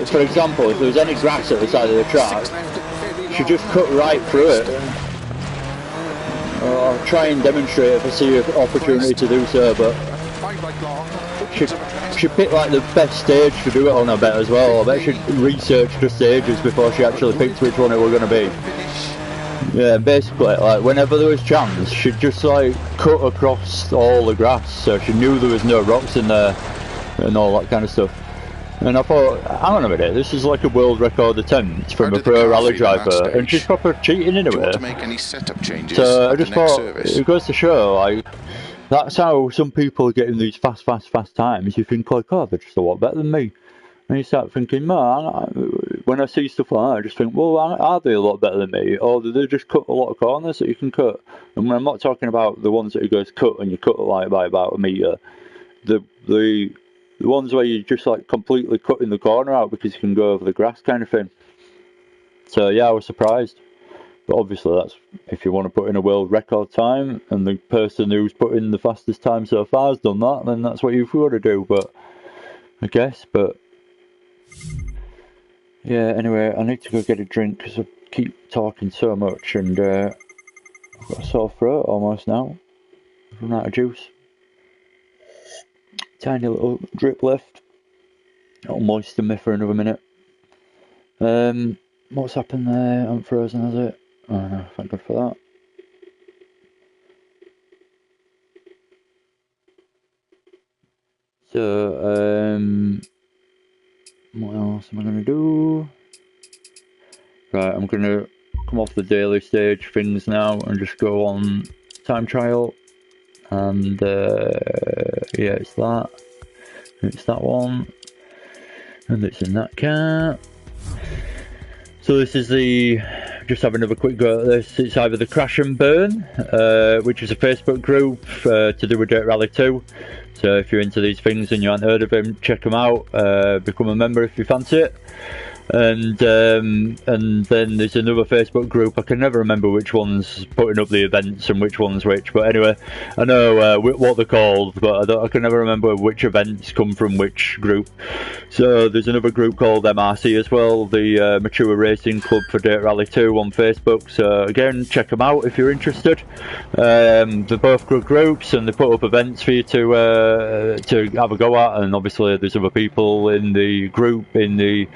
for example, if there was any grass at the side of the track, she just cut right through it. I'll try and demonstrate if I see an opportunity to do so, but she picked like the best stage to do it on, I bet, as well. I bet she researched the stages before she actually picked which one it was going to be. Yeah, basically, like whenever there was chance, she'd just like cut across all the grass, so she knew there was no rocks in there and all that kind of stuff. And I thought, hang on a minute, this is like a world record attempt from a pro rally driver, and she's proper cheating in a way. So I just thought, it goes to show, like, that's how some people are getting these fast times. You think like, oh, they're just a lot better than me. And you start thinking, man, when I see stuff like that, I just think, well, are they a lot better than me? Or do they just cut a lot of corners that you can cut? And when I'm not talking about the ones that you guys cut and you cut like by about a metre, the ones where you just like completely cutting the corner out because you can go over the grass kind of thing. So yeah, I was surprised. But obviously that's if you want to put in a world record time and the person who's put in the fastest time so far has done that, then that's what you've got to do, but I guess. But yeah, anyway, I need to go get a drink because I keep talking so much and I've got a sore throat almost now. I've run out of juice. Tiny little drip left. It'll moisten me for another minute. What's happened there? I'm frozen, has it? Oh no, thank God for that. So, what else am I going to do? Right, I'm going to come off the daily stage things now and just go on time trial. And yeah, it's that one, and it's in that car. So this is just have another quick go at this. It's either the Crash and Burn, which is a Facebook group to do with Dirt Rally 2. So if you're into these things and you haven't heard of them, check them out, become a member if you fancy it. And then there's another Facebook group. I can never remember which one's putting up the events and which one's which, but anyway, I know what they're called, but I can never remember which events come from which group. So there's another group called MRC as well, the Mature Racing Club for Dirt Rally 2 on Facebook. So again, check them out if you're interested. They're both good groups and they put up events for you to have a go at, and obviously there's other people in the group, in the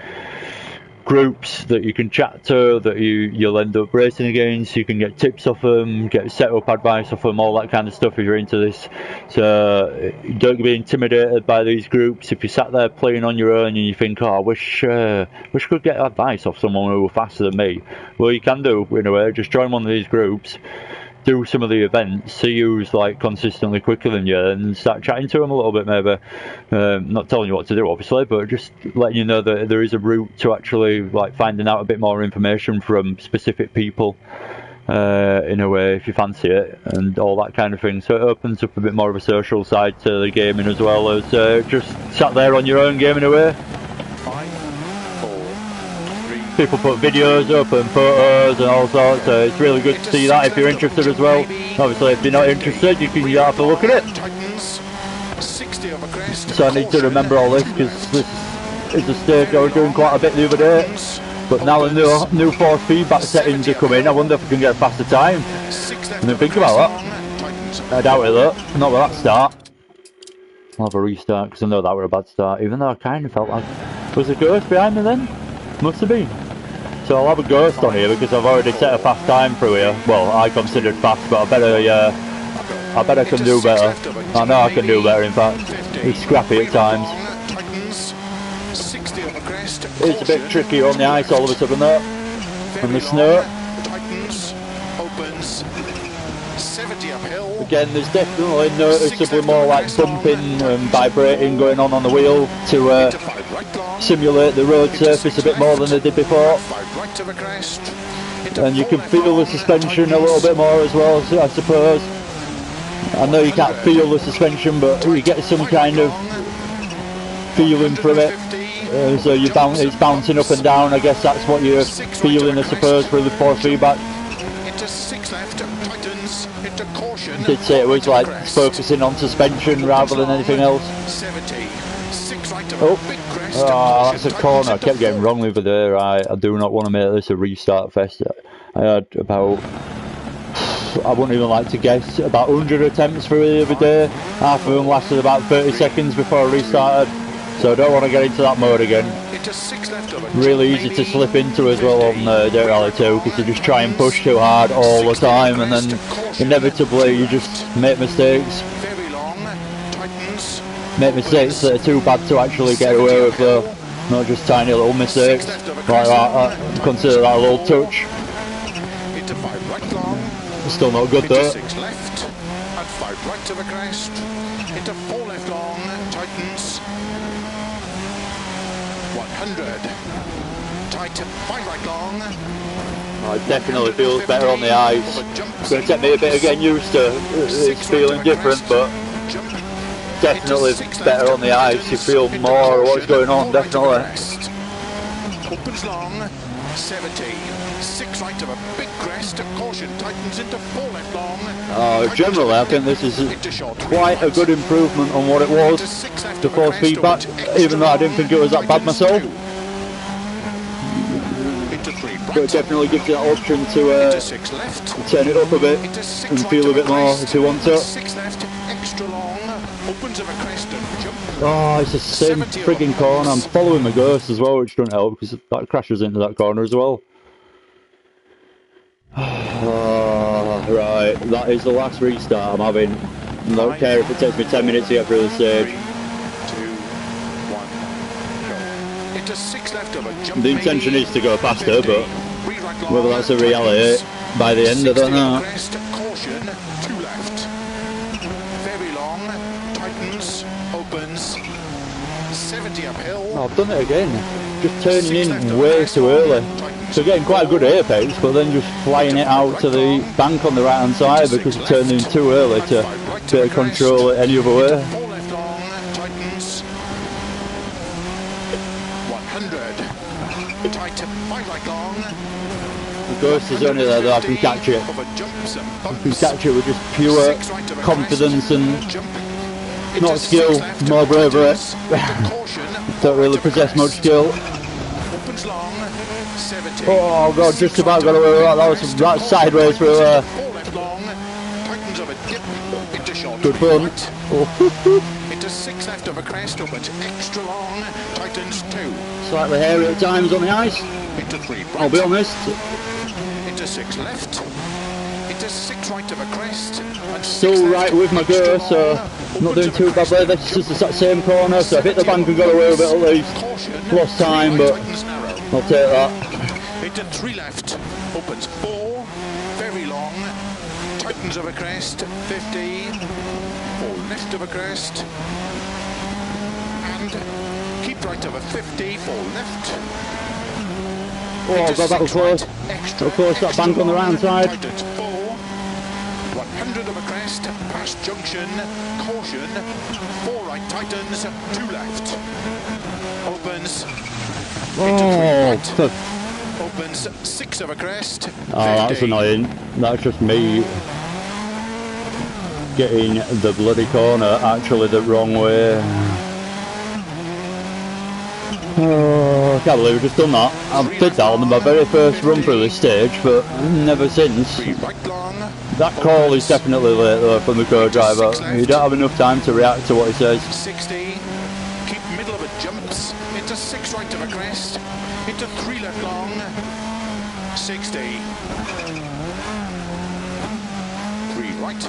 groups that you can chat to, that you'll end up racing against. You can get tips off them, get setup advice off them, all that kind of stuff if you're into this. So don't be intimidated by these groups. If you sat there playing on your own and you think, oh, I wish I could get advice off someone who were faster than me, well, you can do in a way. Just join one of these groups, do some of the events, see who's like consistently quicker than you, and start chatting to them a little bit maybe. Not telling you what to do obviously, but just letting you know that there is a route to actually like finding out a bit more information from specific people in a way if you fancy it, and all that kind of thing. So it opens up a bit more of a social side to the gaming as well as just sat there on your own gaming away. People put videos up and photos and all sorts, so it's really good to see that if you're interested as well. Obviously if you're not interested, you can have a look at it. So I need to remember all this because this is a stage I was doing quite a bit the other day, but now the new force feedback settings are coming. I wonder if I can get a faster time. And then think about that. I doubt it though, not with that start. I'll have a restart because I know that was a bad start, even though I kind of felt like... Was there a ghost behind me then? Must have been. So I'll have a ghost on here because I've already set a fast time through here. Well, I considered fast, but I bet I can do better. I know I can do better, in fact. It's scrappy at times. It's a bit tricky on the ice all of a sudden though. And the snow. Again, there's definitely noticeably more like bumping and vibrating going on the wheel to simulate the road surface a bit more than they did before. And you can feel the suspension a little bit more as well, I suppose. I know you can't feel the suspension, but you get some kind of feeling from it. So it's bouncing up and down. I guess that's what you're feeling, I suppose, through the force feedback. I did say it was like focusing on suspension rather than anything else. Oh, that's a corner. I kept getting wrong over there. I do not want to make this a restart fest. I had about, I wouldn't even like to guess, about 100 attempts through the other day. Half of them lasted about 30 seconds before I restarted. So I don't want to get into that mode again. Really easy to slip into as well on Dirt Rally 2 because you just try and push too hard all the time, and then inevitably you just make mistakes. Make mistakes that are too bad to actually get away with though. Not just tiny little mistakes like that. I consider that a little touch. Still not good though. Into 6 left and 5 right to the crest. Into 4 left long, tightens. 100. Tight to 5 right long. Oh, it definitely feels better on the ice. It's going to take me a bit of getting used to. It's feeling different, but definitely better on the ice. You feel more what's going on, definitely. Opens long, 70. 6 right of a big crest. Caution tightens into 4 left long. Generally, I think this is quite a good improvement on what it was. The force feedback, even though I didn't think it was that bad myself. But it definitely gives you that option to turn it up a bit and feel a bit more if you want to. Oh, it's the same frigging corner. I'm following my ghost as well, which doesn't help because that crashes into that corner as well. Right, that is the last restart I'm having. I don't care if it takes me 10 minutes to get through the stage. 3, 2, 1, go. Into 6 left of a jump. The intention is to go faster, but whether that's a reality by the end, I don't know. Caution, 2 left. Very long, tightens, opens. 70 uphill. Oh, I've done it again. Just turning in way too early. So getting quite a good apex, but then just flying it out to the bank on the right hand side because it turned in too early to be able to control it any other way. 4 left long, tightens. 100. Tight to 5 right long. The ghost is only there that I can catch it. I can catch it with just pure confidence and not skill, more bravery. Don't really possess much skill. Oh god, just about got away with that. That was right sideways through there. Good fun. into 6 left over crest, opens extra long, tightens 2. Slightly hairy at times on the ice. Into 3 right. I'll be honest. Into 6 left. Into 6 right over crest. And Still right with my go, so not doing too badly. This is the same corner, so I hit the bank and got away with it at least. Lost time, but I'll take that. Into 3 left, opens 4, very long, tightens over crest, 50, 4 left over crest, and keep right over 50, 4 left. Oh, that was close. Of course, that bank on the right side. 100 over crest, past junction, caution, 4 right tightens, 2 left. Opens, into 3 right, opens 6 over crest, 50. Oh, that's annoying. That's just me getting the bloody corner actually the wrong way. Oh, I can't believe I've just done that. I did that on my very first run through this stage, but never since. That call is definitely late though from the co-driver. You don't have enough time to react to what he says. 60, keep middle of it jumps, into 6 right of a crest, into 3 left long, 60. 3 right,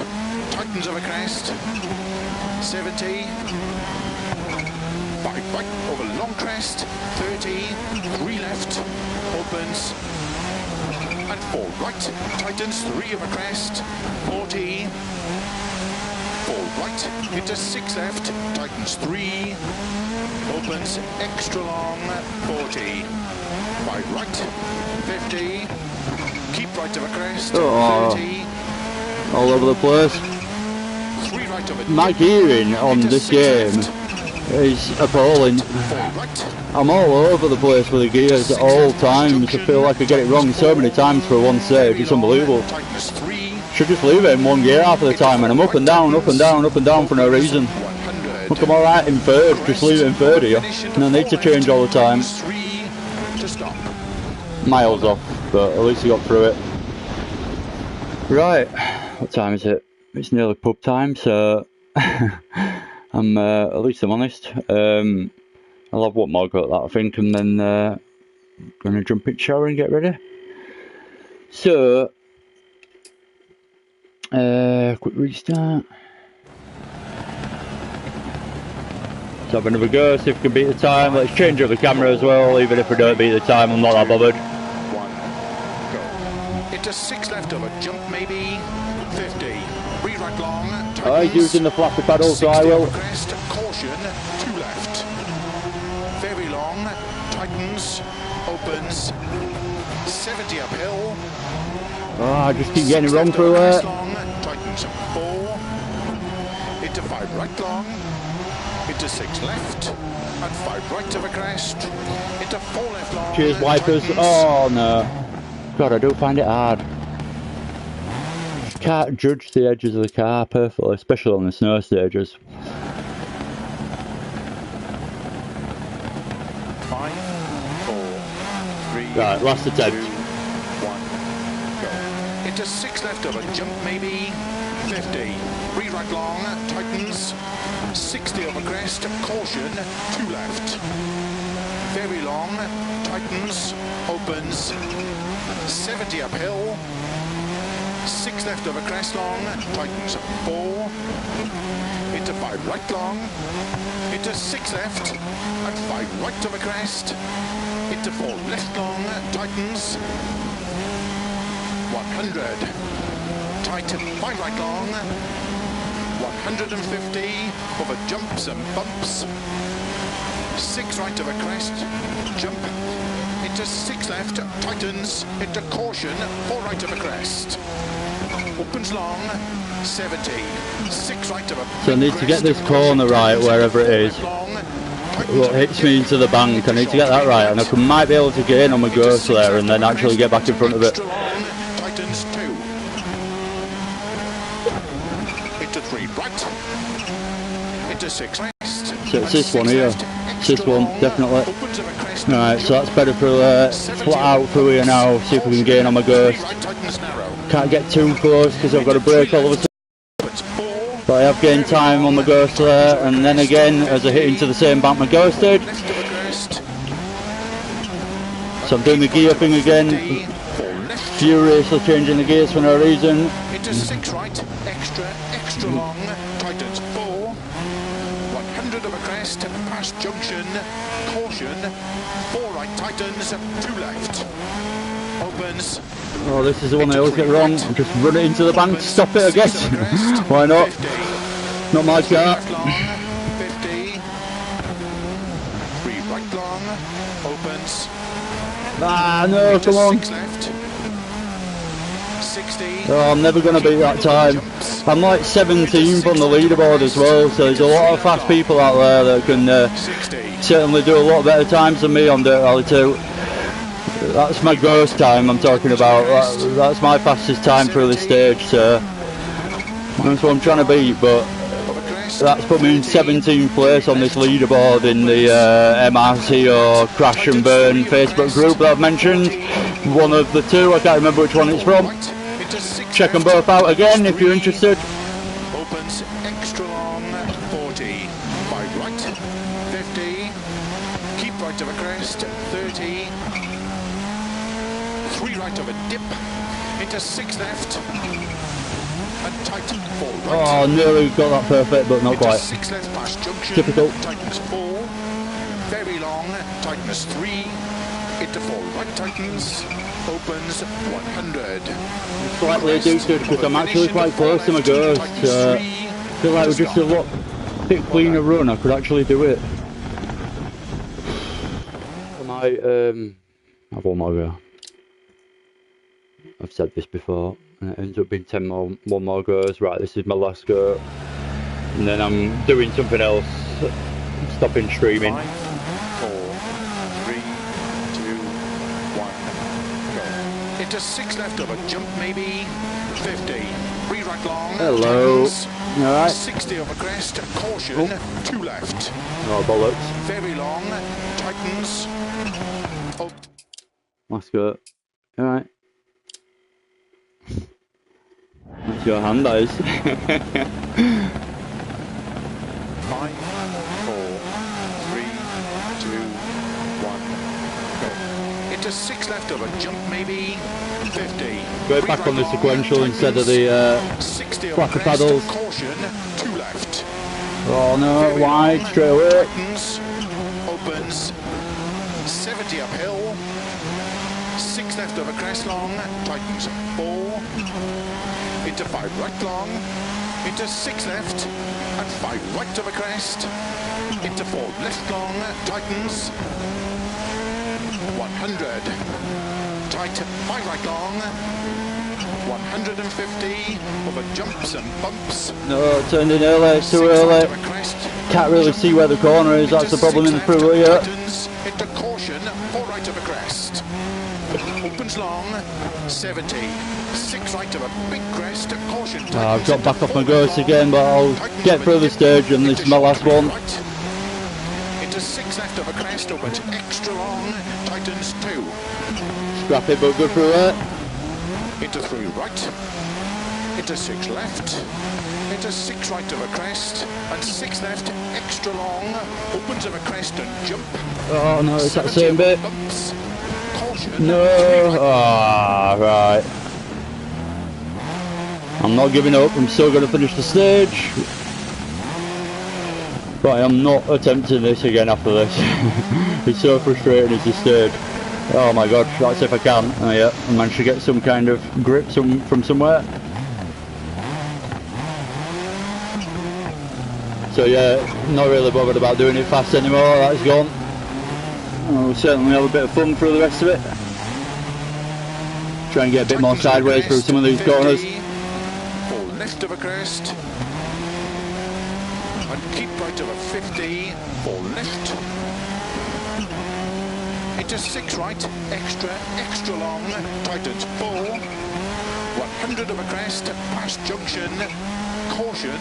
tightens of a crest, 70. 5 right over long crest, 30, 3 left, opens, and 4 right, tightens 3 of a crest, 40, 4 right, into 6 left, tightens 3, opens, extra long, 40, 5 right, 50, keep right of a crest, 30, all over the place. 3 right of a my gearing on this game is appalling. I'm all over the place with the gears at all times. I feel like I get it wrong so many times for one stage, it's unbelievable. Should just leave it in one gear half of the time, and I'm up and down, up and down, up and down for no reason. Look, I'm alright in third, just leave it in third here. And I need to change all the time. Miles off, but at least I got through it. Right, what time is it? It's nearly pub time, so I'm at least I'm honest. I'll have one more go at that, I think, and then gonna jump in the shower and get ready. So quick restart. Let's have another go, see if we can beat the time. Let's change up the camera as well, even if we don't beat the time, I'm not that bothered. 1 go. Into 6 left over jump maybe, 50. 3 right long. I'm using the flappy pedal, so I will. Crest, caution, 2 left. Very long, tightens, opens, 70 uphill. Oh, I just keep getting it wrong through it. Tightens 4. Into 5 right long. Into 6 left. And 5 right of a crest. Into 4 left long. Cheers, wipers. Oh no. God, I do find it hard. Can't judge the edges of the car perfectly, especially on the snow stages. 5, 4, 3, right, last attempt. 2, 1, go. Into 6 left over jump maybe, 50. 3 right long, tightens, 60 over crest, caution, 2 left. Very long, tightens, opens, 70 uphill. 6 left over crest long, tightens 4, into 5 right long, into 6 left, and 5 right over crest, into 4 left long, tightens 100, tighten 5 right long, 150, over jumps and bumps, 6 right over crest, jump, into 6 left, tightens, into caution, 4 right over crest. Opens long, 70, 6 right of a. So I need to get this corner right wherever it is. What hits me into the bank, I need to get that right, and I might be able to gain on my ghost there and then actually get back in front of it. Tightens 2. Into 3 right. Into 6 left. So it's this one here. It's this one, definitely. Right, so that's better for flat out through here now, see if we can gain on my ghost. Can't get too close because I've got to brake all of a sudden. But I have gained time on the ghost there, and then again as I hit into the same embankment ghosted. So I'm doing the gear thing again, furiously changing the gears for no reason. Into 6 right, extra long, tightens 4, 100 of a crest, past junction, caution, 4 right tightens, 2 left, opens. Oh, this is the one I always get wrong. Just run it into the bank, stop it I guess. Why not? 50. Not my car. 50, 3 right long, opens. Ah, no, come on. 6 left, 60. Oh, I'm never going to beat that time. I'm like 17th on the leaderboard as well, so there's a lot of fast people out there that can certainly do a lot better times than me on Dirt Rally 2. That's my ghost time I'm talking about. That's my fastest time through this stage, so that's what I'm trying to beat, but that's put me in 17th place on this leaderboard in the MRC or Crash and Burn Facebook group that I've mentioned. One of the two, I can't remember which one it's from. Check them both out again if you're interested. Opens extra long, 40. 5 right, 50. Keep right of a crest, 30. 3 right of a dip. Into 6 left. And tight 4 right. Oh, nearly got that perfect, but not into quite. 6 left past junction. Difficult. Tightens 4. Very long, tightens 3. Into 4 right tightens. Opens 100. Slightly addicted because I'm actually quite close to my ghost. I feel like with just a bit cleaner run I could actually do it. I might have one more go. I've said this before and it ends up being one more goes. Right, this is my last go. And then I'm doing something else. Stopping streaming. 5, 4, 3, 2, 1, go. Into 6 left of a jump maybe, 50. 3 right long. Hello. Alright. 60 of a crest, caution, 2 left. Oh, bollocks. Very long, tightens. Oh. Last go. Alright. That's your hand, that is. 5, 4, 3, 2, 1, go. Into 6 left of a jump maybe, 50. Go back on the sequential instead of the flappy paddles. Caution, 2 left. Oh no, wide, straight away. Tightens, opens, 70 uphill, 6 left of a crest long, tightens 4, into 5 right long, into 6 left, and 5 right of a crest, into 4 left long, tightens, 100, tight 5 right long, 150 over jumps and bumps. No, turned in early, too early. Can't really see where the corner is, that's the problem in the through here. Into caution, 4 right of a crest. Opens long, 70. 6 right of a big crest, caution. I've got back off my ghost again, but I'll get through the stage and this is my last one. Into 6 left of a crest, opens extra long, tightens 2. Scrappy but good through it. Into 3 right, into 6 left, into 6 right of a crest, and 6 left, extra long, opens of a crest and jump. Oh no, it's that same bit. Bumps, caution. No, ah, right. I'm not giving up, I'm still going to finish the stage. But I am not attempting this again after this. It's so frustrating, it's this stage. Oh my god, that's if I can. Oh yeah, I managed to get some kind of grip from somewhere. So yeah, not really bothered about doing it fast anymore, that's gone. We'll certainly have a bit of fun through the rest of it. Try and get a bit more sideways through some of these corners. 4 left of a crest. And keep right of a 50. 4 left. Into 6 right, extra long, tightens 4, 100 of a crest, past junction, caution,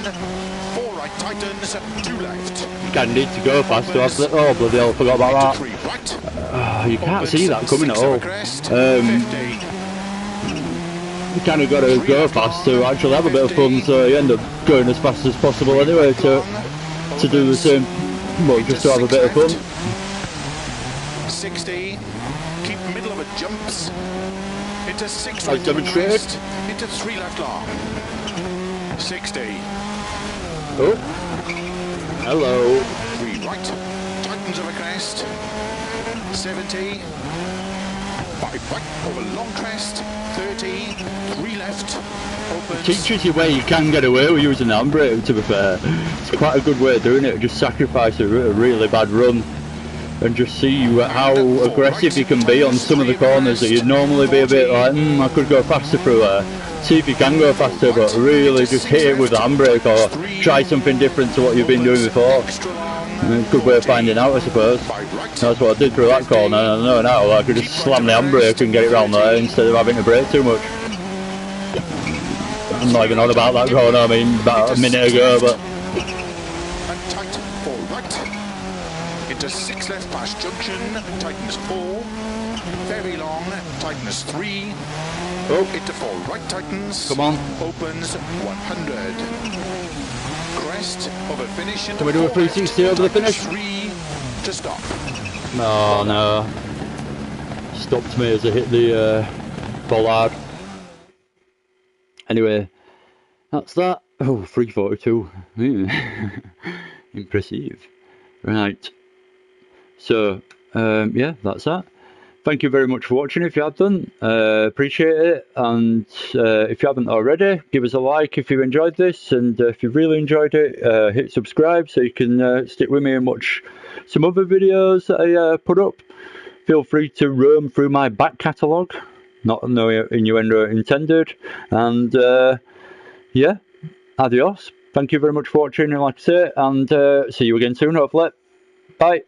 4 right tightens, 2 left. Kind of need to go fast to have the, oh bloody hell, I forgot about that. 3 right, You can't see that coming at all. you kind of got to go fast to actually have a bit of fun, so you end up going as fast as possible anyway to do the same, well, just to have a bit of fun. 60, keep middle of it jumps, into 6 As right demonstrated. crest, into 3 left long, 60, Oh, hello. 3 right, tightens over crest, 70, 5 right over long crest, 30, 3 left, opens. Teaches you where you can get away with using the handbrake, to be fair. It's quite a good way of doing it, just sacrifice a really bad run and just see how aggressive you can be on some of the corners that you'd normally be a bit like, I could go faster through there. See if you can go faster, but really just hit it with the handbrake or try something different to what you've been doing before. Good way of finding out, I suppose. That's what I did through that corner. I know now I could just slam the handbrake and get it round there instead of having to brake too much. I'm not even on about that corner, I mean about a minute ago, but... And tight 4 right. Into 6 left past junction, tightens 4, very long, tightens 3, into 4 right tightens, Come on. opens 100, crest over finish, Can we do a 360 over the finish? 3 to stop. Oh no, stopped me as I hit the bollard. Anyway, that's that. Oh, 342, impressive. Right. So, yeah, that's that. Thank you very much for watching if you have done. Appreciate it. And if you haven't already, give us a like if you enjoyed this. And if you've really enjoyed it, hit subscribe so you can stick with me and watch some other videos that I put up. Feel free to roam through my back catalogue. Not no innuendo intended. And yeah, adios. Thank you very much for watching, like I say. And see you again soon, hopefully. Bye.